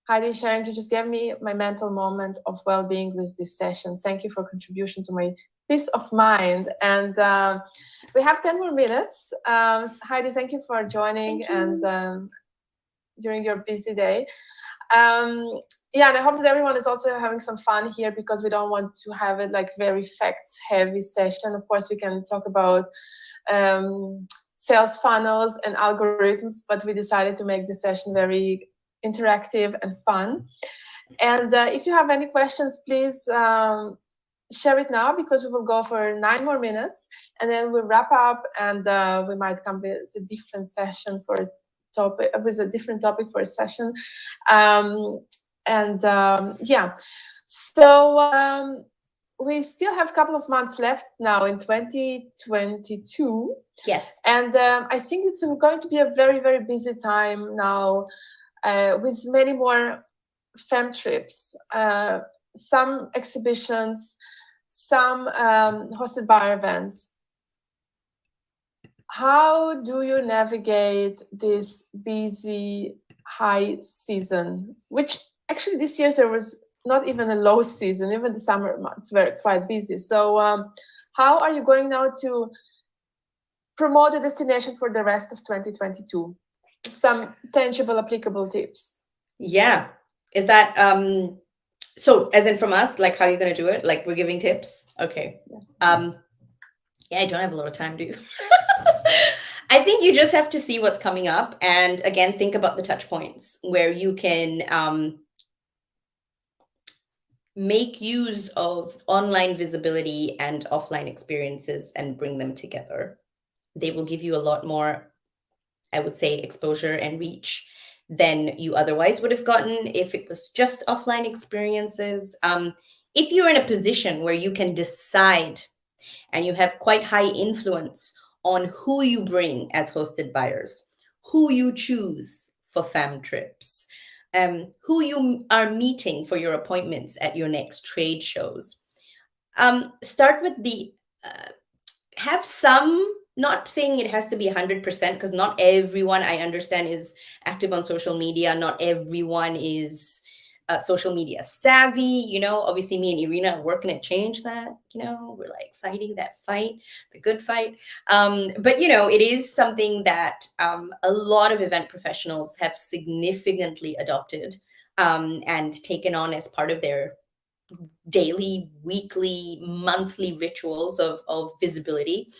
Heidi, sharing, you just gave me my mental moment of well-being with this session. Thank you for contribution to my peace of mind. And we have 10 more minutes. Heidi, thank you for joining and during your busy day. And I hope that everyone is also having some fun here, because we don't want to have it like very facts heavy session. Of course, we can talk about sales funnels and algorithms, but we decided to make this session very interactive and fun. And if you have any questions, please share it now, because we will go for 9 more minutes and then we'll wrap up, and we might come with a different session for a topic, with a different topic for a session. So we still have a couple of months left now in 2022. Yes. And I think it's going to be a very, very busy time now, with many more fem trips, some exhibitions, some hosted buyer events. How do you navigate this busy high season, which actually this year there was not even a low season, even the summer months were quite busy. So how are you going now to promote the destination for the rest of 2022? Some tangible, applicable tips. Yeah. Is that, so as in from us, like how you're going to do it? Like we're giving tips? Okay. I don't have a lot of time, do you? I think you just have to see what's coming up. And again, think about the touch points where you can make use of online visibility and offline experiences and bring them together. They will give you a lot more, I would say, exposure and reach than you otherwise would have gotten if it was just offline experiences. If you're in a position where you can decide and you have quite high influence on who you bring as hosted buyers, who you choose for fam trips, who you are meeting for your appointments at your next trade shows. Start with the, have some, not saying it has to be 100%, because not everyone, I understand, is active on social media. Not everyone is social media savvy. Obviously me and Irina are working to change that. We're like fighting that fight, the good fight. But it is something that a lot of event professionals have significantly adopted and taken on as part of their daily, weekly, monthly rituals of visibility.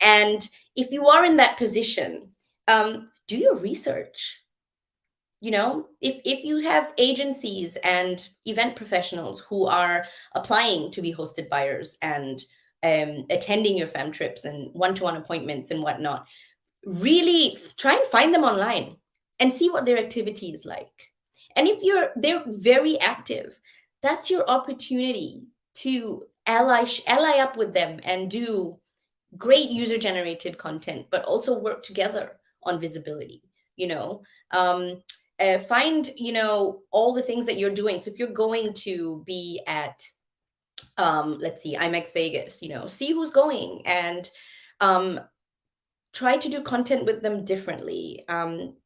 And if you are in that position, do your research. If you have agencies and event professionals who are applying to be hosted buyers and attending your fam trips and one-to-one appointments and whatnot, really try and find them online and see what their activity is like. And if they're very active, that's your opportunity to ally up with them and do great user-generated content, but also work together on visibility. Find all the things that you're doing. So if you're going to be at let's see, IMEX Vegas, see who's going and try to do content with them differently.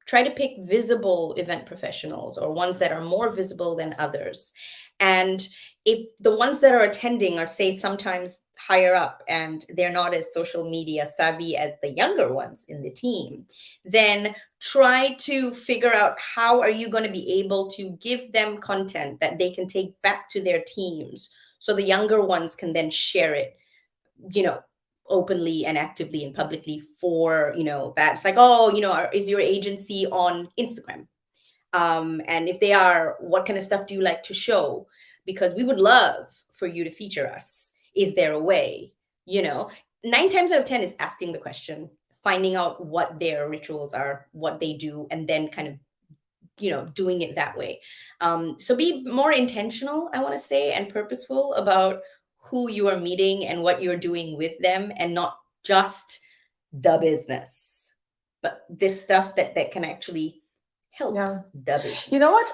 Try to pick visible event professionals or ones that are more visible than others. And if the ones that are attending are, say, sometimes higher up and they're not as social media savvy as the younger ones in the team, then try to figure out how are you going to be able to give them content that they can take back to their teams so the younger ones can then share it, openly and actively and publicly for, that. It's like, oh, is your agency on Instagram? And if they are, what kind of stuff do you like to show? Because we would love for you to feature us. Is there a way? 9 times out of 10 is asking the question, finding out what their rituals are, what they do, and then kind of, doing it that way. So be more intentional, I want to say, and purposeful about who you are meeting and what you're doing with them, and not just the business, but this stuff that can actually help the business. You know what?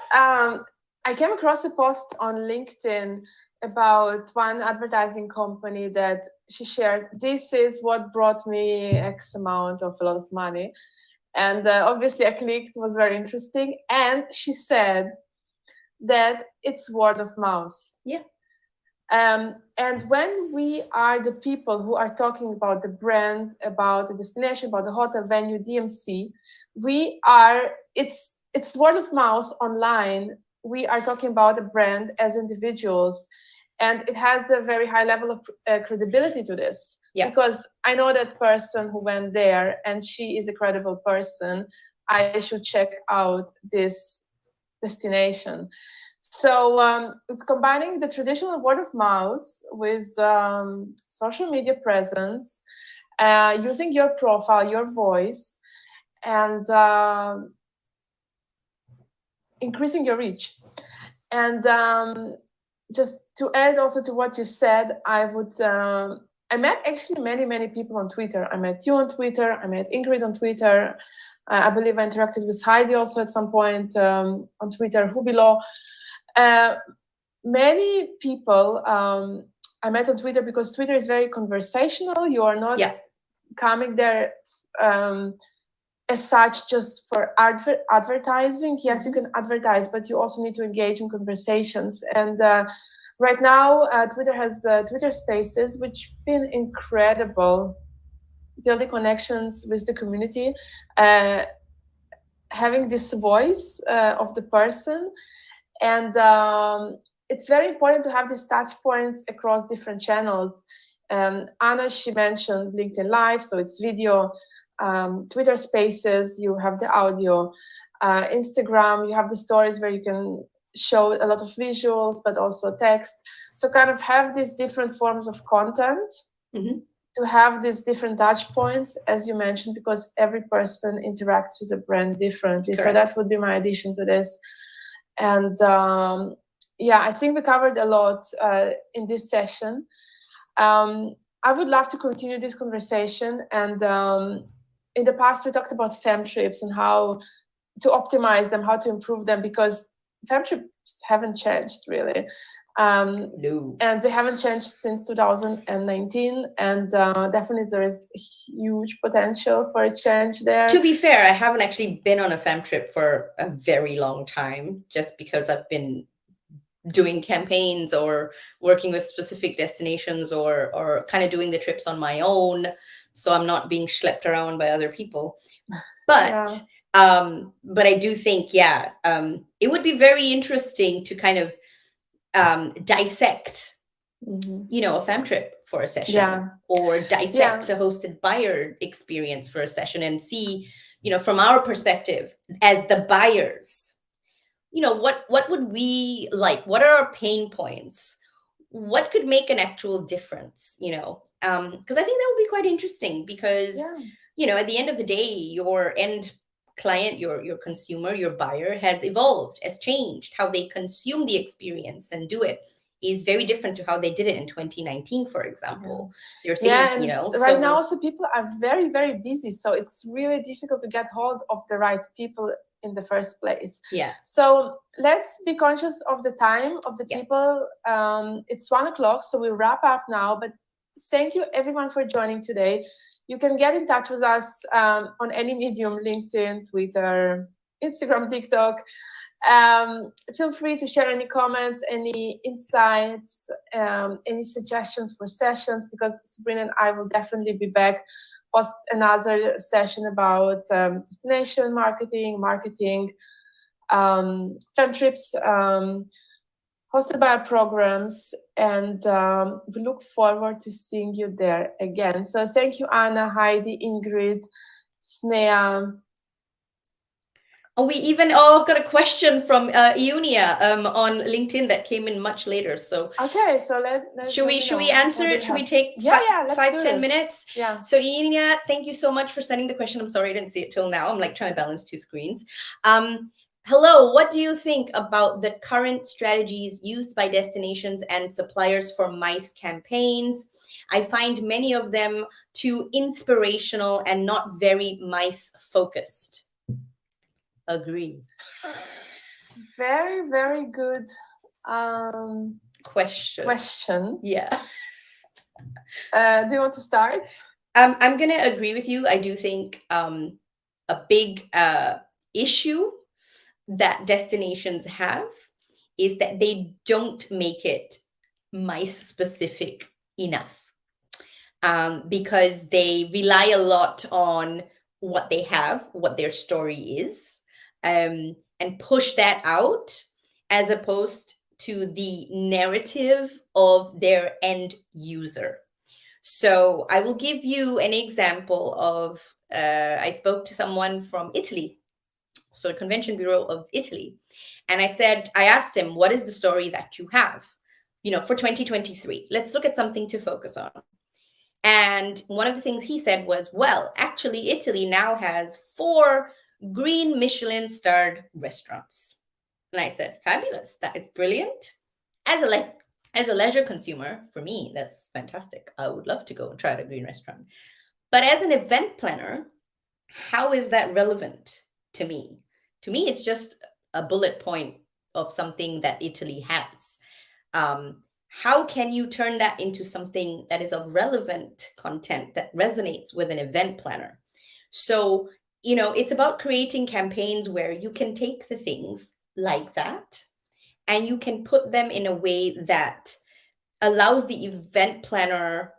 I came across a post on LinkedIn about one advertising company that she shared, this is what brought me X amount of a lot of money. And obviously I clicked, it was very interesting. And she said that it's word of mouth. Yeah. And when we are the people who are talking about the brand, about the destination, about the hotel, venue, DMC, it's word of mouth online. We are talking about a brand as individuals, and it has a very high level of credibility to this. Yeah. Because I know that person who went there and she is a credible person. I should check out this destination. So it's combining the traditional word of mouth with social media presence, using your profile, your voice, and increasing your reach. And just to add also to what you said, I met actually many people on Twitter. I met you on Twitter. I met Ingrid on Twitter. I believe I interacted with Heidi also at some point on Twitter, who below. Many people I met on Twitter, because Twitter is very conversational. You are not coming there as such just for advertising. Yes, you can advertise, but you also need to engage in conversations. And right now, Twitter has Twitter Spaces, which have been incredible, building connections with the community, having this voice of the person. And it's very important to have these touch points across different channels. Anna, she mentioned LinkedIn Live, so it's video. Twitter Spaces, you have the audio. Instagram, you have the stories where you can show a lot of visuals, but also text. So kind of have these different forms of content to have these different touch points, as you mentioned, because every person interacts with a brand differently. Correct. So that would be my addition to this. And I think we covered a lot in this session. I would love to continue this conversation. And in the past, we talked about fem trips and how to optimize them, how to improve them, because fem trips haven't changed really. No. And they haven't changed since 2019. And definitely there is huge potential for a change there. To be fair, I haven't actually been on a fem trip for a very long time, just because I've been doing campaigns or working with specific destinations or kind of doing the trips on my own. So I'm not being schlepped around by other people. But I do think, it would be very interesting to kind of dissect, a fem trip for a session, or dissect a hosted buyer experience for a session, and see, from our perspective as the buyers, what would we like? What are our pain points? What could make an actual difference? Because I think that would be quite interesting, because at the end of the day, your end client, your consumer, your buyer has evolved, has changed. How they consume the experience and do it is very different to how they did it in 2019, for example. There are things, right now also people are very, very busy. So it's really difficult to get hold of the right people in the first place. Yeah. So let's be conscious of the time of the people. It's 1:00, so we'll wrap up now. But thank you everyone for joining today. You can get in touch with us on any medium, LinkedIn, Twitter, Instagram, TikTok. Feel free to share any comments, any insights, any suggestions for sessions, because Sabrina and I will definitely be back, post another session about destination marketing, fam trips, hosted by our programs, and we look forward to seeing you there again. So thank you, Anna, Heidi, Ingrid, Sneha. Oh, we even got a question from Iunia on LinkedIn that came in much later. So okay, so should we answer it? Should we take 5-10 minutes? Yeah. So Iunia, thank you so much for sending the question. I'm sorry I didn't see it till now. I'm like trying to balance two screens. Hello, what do you think about the current strategies used by destinations and suppliers for MICE campaigns? I find many of them too inspirational and not very MICE focused. Agree. Very, very good question. Yeah. Do you want to start? I'm going to agree with you. I do think a big issue that destinations have is that they don't make it MICE specific enough, because they rely a lot on what they have, what their story is, and push that out as opposed to the narrative of their end user. So I will give you an example of, I spoke to someone from Italy, so the Convention Bureau of Italy. And I asked him, what is the story that you have, for 2023? Let's look at something to focus on. And one of the things he said was, well, actually, Italy now has 4 green Michelin-starred restaurants. And I said, fabulous. That is brilliant. As a leisure consumer, for me, that's fantastic. I would love to go and try out a green restaurant. But as an event planner, how is that relevant to me? To me, it's just a bullet point of something that Italy has. How can you turn that into something that is of relevant content that resonates with an event planner? So, it's about creating campaigns where you can take the things like that and you can put them in a way that allows the event planner,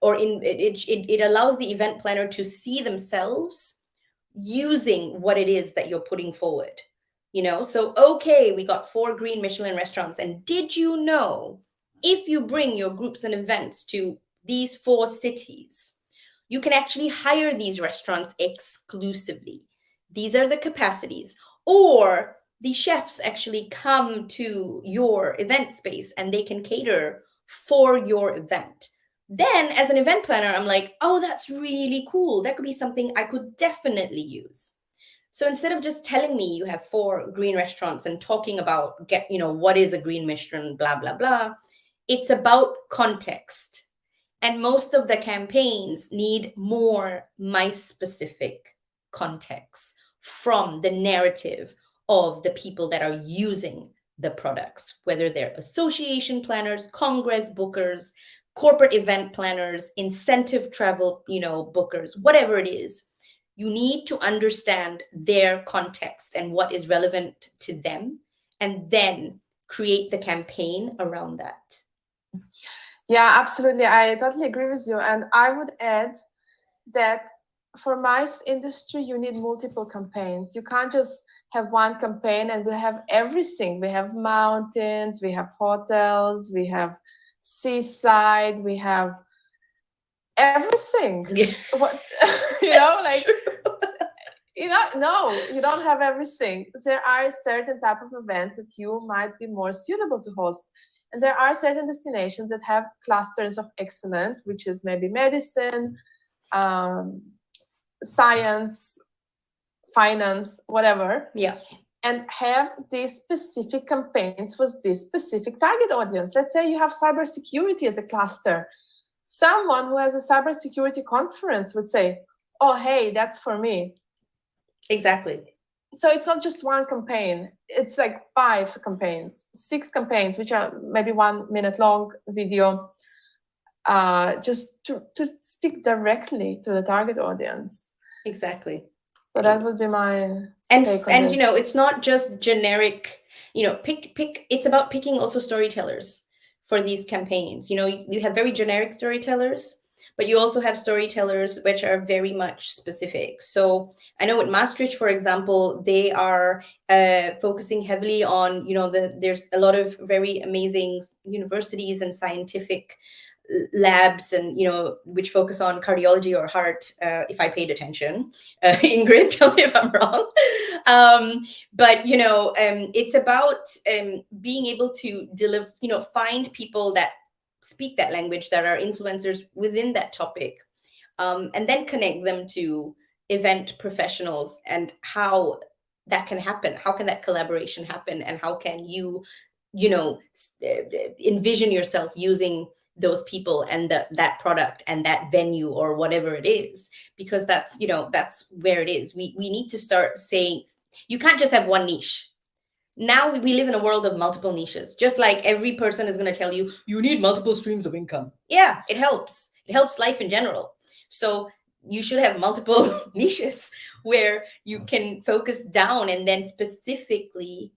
or it allows the event planner to see themselves using what it is that you're putting forward. So, okay, we got 4 green Michelin restaurants. And did you know, if you bring your groups and events to these 4 cities, you can actually hire these restaurants exclusively. These are the capacities. Or the chefs actually come to your event space and they can cater for your event. Then as an event planner, I'm like, oh, that's really cool. That could be something I could definitely use. So instead of just telling me you have 4 green restaurants and talking about, what is a green Michelin, blah, blah, blah, it's about context. And most of the campaigns need more MICE-specific context from the narrative of the people that are using the products, whether they're association planners, congress bookers, corporate event planners, incentive travel, bookers, whatever it is. You need to understand their context and what is relevant to them, and then create the campaign around that. Yeah, absolutely. I totally agree with you. And I would add that for MICE industry, you need multiple campaigns. You can't just have one campaign and we have everything. We have mountains, we have hotels, we have seaside, we have everything. Yeah. What no, you don't have everything. There are certain type of events that you might be more suitable to host. And there are certain destinations that have clusters of excellence, which is maybe medicine, science, finance, whatever. Yeah. And have these specific campaigns for this specific target audience. Let's say you have cybersecurity as a cluster. Someone who has a cybersecurity conference would say, oh, hey, that's for me. Exactly. So it's not just one campaign. It's like 5 campaigns, 6 campaigns, which are maybe 1 minute long video. just to speak directly to the target audience. Exactly. So that would be my take on and this. you know, it's not just generic, you know, pick it's about picking also storytellers for these campaigns. You know, you have very generic storytellers, but you also have storytellers which are very much specific. So I know at Maastricht, for example, they are focusing heavily on, you know, there's a lot of very amazing universities and scientific labs, and you know, which focus on cardiology or heart, if I paid attention. Ingrid, tell me if I'm wrong. But you know, it's about being able to deliver, you know, find people that speak that language, that are influencers within that topic, and then connect them to event professionals, and how that can happen. How can that collaboration happen, and how can you, you know, envision yourself using those people and that product and that venue or whatever it is, because that's, you know, that's where it is. We need to start saying, you can't just have one niche. Now we live in a world of multiple niches. Just like every person is going to tell you, you need multiple streams of income. Yeah, it helps life in general. So you should have multiple niches where you can focus down, and then specifically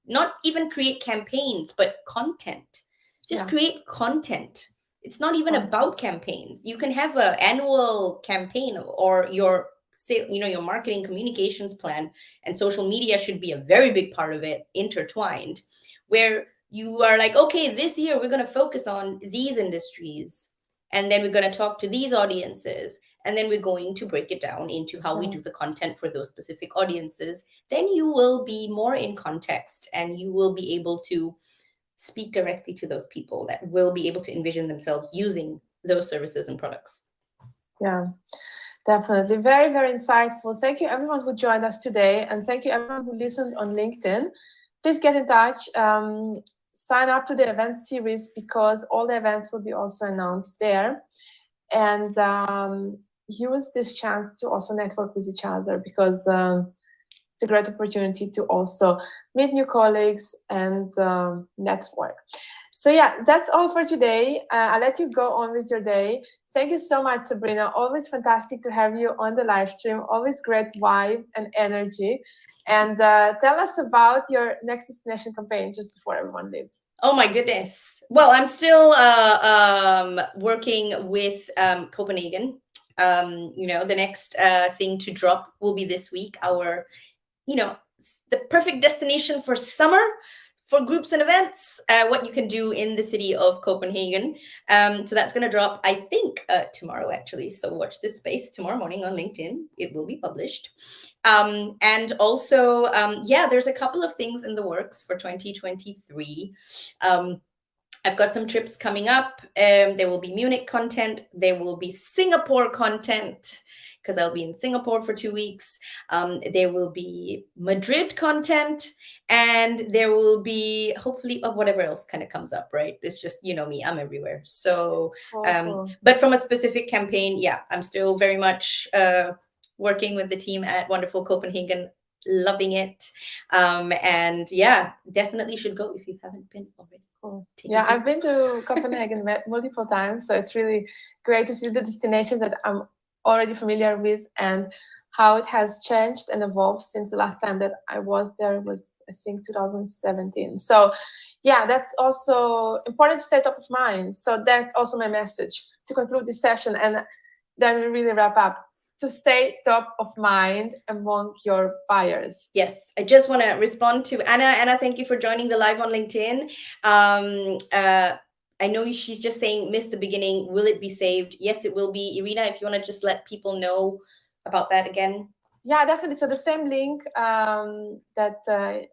not even create campaigns, but content. Just create content. It's not even about campaigns. You can have an annual campaign, or your, you know, your marketing communications plan, and social media should be a very big part of it, intertwined, where you are like, okay, this year we're going to focus on these industries, and then we're going to talk to these audiences, and then we're going to break it down into how we do the content for those specific audiences. Then you will be more in context, and you will be able to speak directly to those people that will be able to envision themselves using those services and products. Yeah, definitely. Very, very insightful. Thank you everyone who joined us today, and thank you everyone who listened on LinkedIn. Please get in touch. Sign up to the event series, because all the events will be also announced there. And use this chance to also network with each other, because it's a great opportunity to also meet new colleagues and network. So yeah, that's all for today. I'll let you go on with your day. Thank you so much, Sabrina. Always fantastic to have you on the live stream. Always great vibe and energy. And tell us about your next destination campaign just before everyone leaves. Oh my goodness. Well, I'm still working with Copenhagen. You know, the next thing to drop will be this week. Our, you know, the perfect destination for summer, for groups and events, what you can do in the city of Copenhagen. So that's going to drop, I think, tomorrow, actually. So watch this space tomorrow morning on LinkedIn. It will be published. And also, yeah, there's a couple of things in the works for 2023. I've got some trips coming up. There will be Munich content. There will be Singapore content, because I'll be in Singapore for 2 weeks. There will be Madrid content, and there will be hopefully whatever else kind of comes up, right? It's just, you know me, I'm everywhere. So, but from a specific campaign, yeah, I'm still very much working with the team at Wonderful Copenhagen, loving it. And yeah, definitely should go if you haven't been already. Cool. Yeah, I've been to Copenhagen multiple times, so it's really great to see the destination that I'm already familiar with, and how it has changed and evolved since the last time that I was there was, I think, 2017. So yeah, that's also important to stay top of mind. So that's also my message to conclude this session, and then we really wrap up. To stay top of mind among your buyers. Yes, I just want to respond to Anna. Anna, thank you for joining the live on LinkedIn. I know she's just saying, missed the beginning. Will it be saved? Yes, it will be. Irina, if you want to just let people know about that again. Yeah, definitely. So the same link that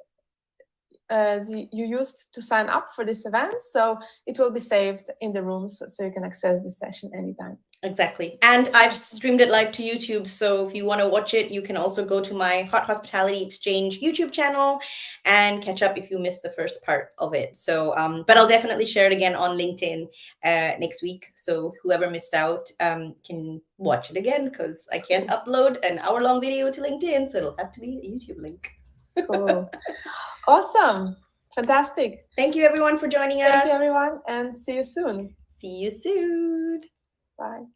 you used to sign up for this event. So it will be saved in the rooms, so you can access this session anytime. Exactly. And I've streamed it live to YouTube. So if you want to watch it, you can also go to my Hot Hospitality Exchange YouTube channel and catch up if you missed the first part of it. So, but I'll definitely share it again on LinkedIn next week. So whoever missed out can watch it again, because I can't upload an hour-long video to LinkedIn. So it'll have to be a YouTube link. Cool. Awesome. Fantastic. Thank you, everyone, for joining us. Thank you, everyone, and see you soon. See you soon. Bye.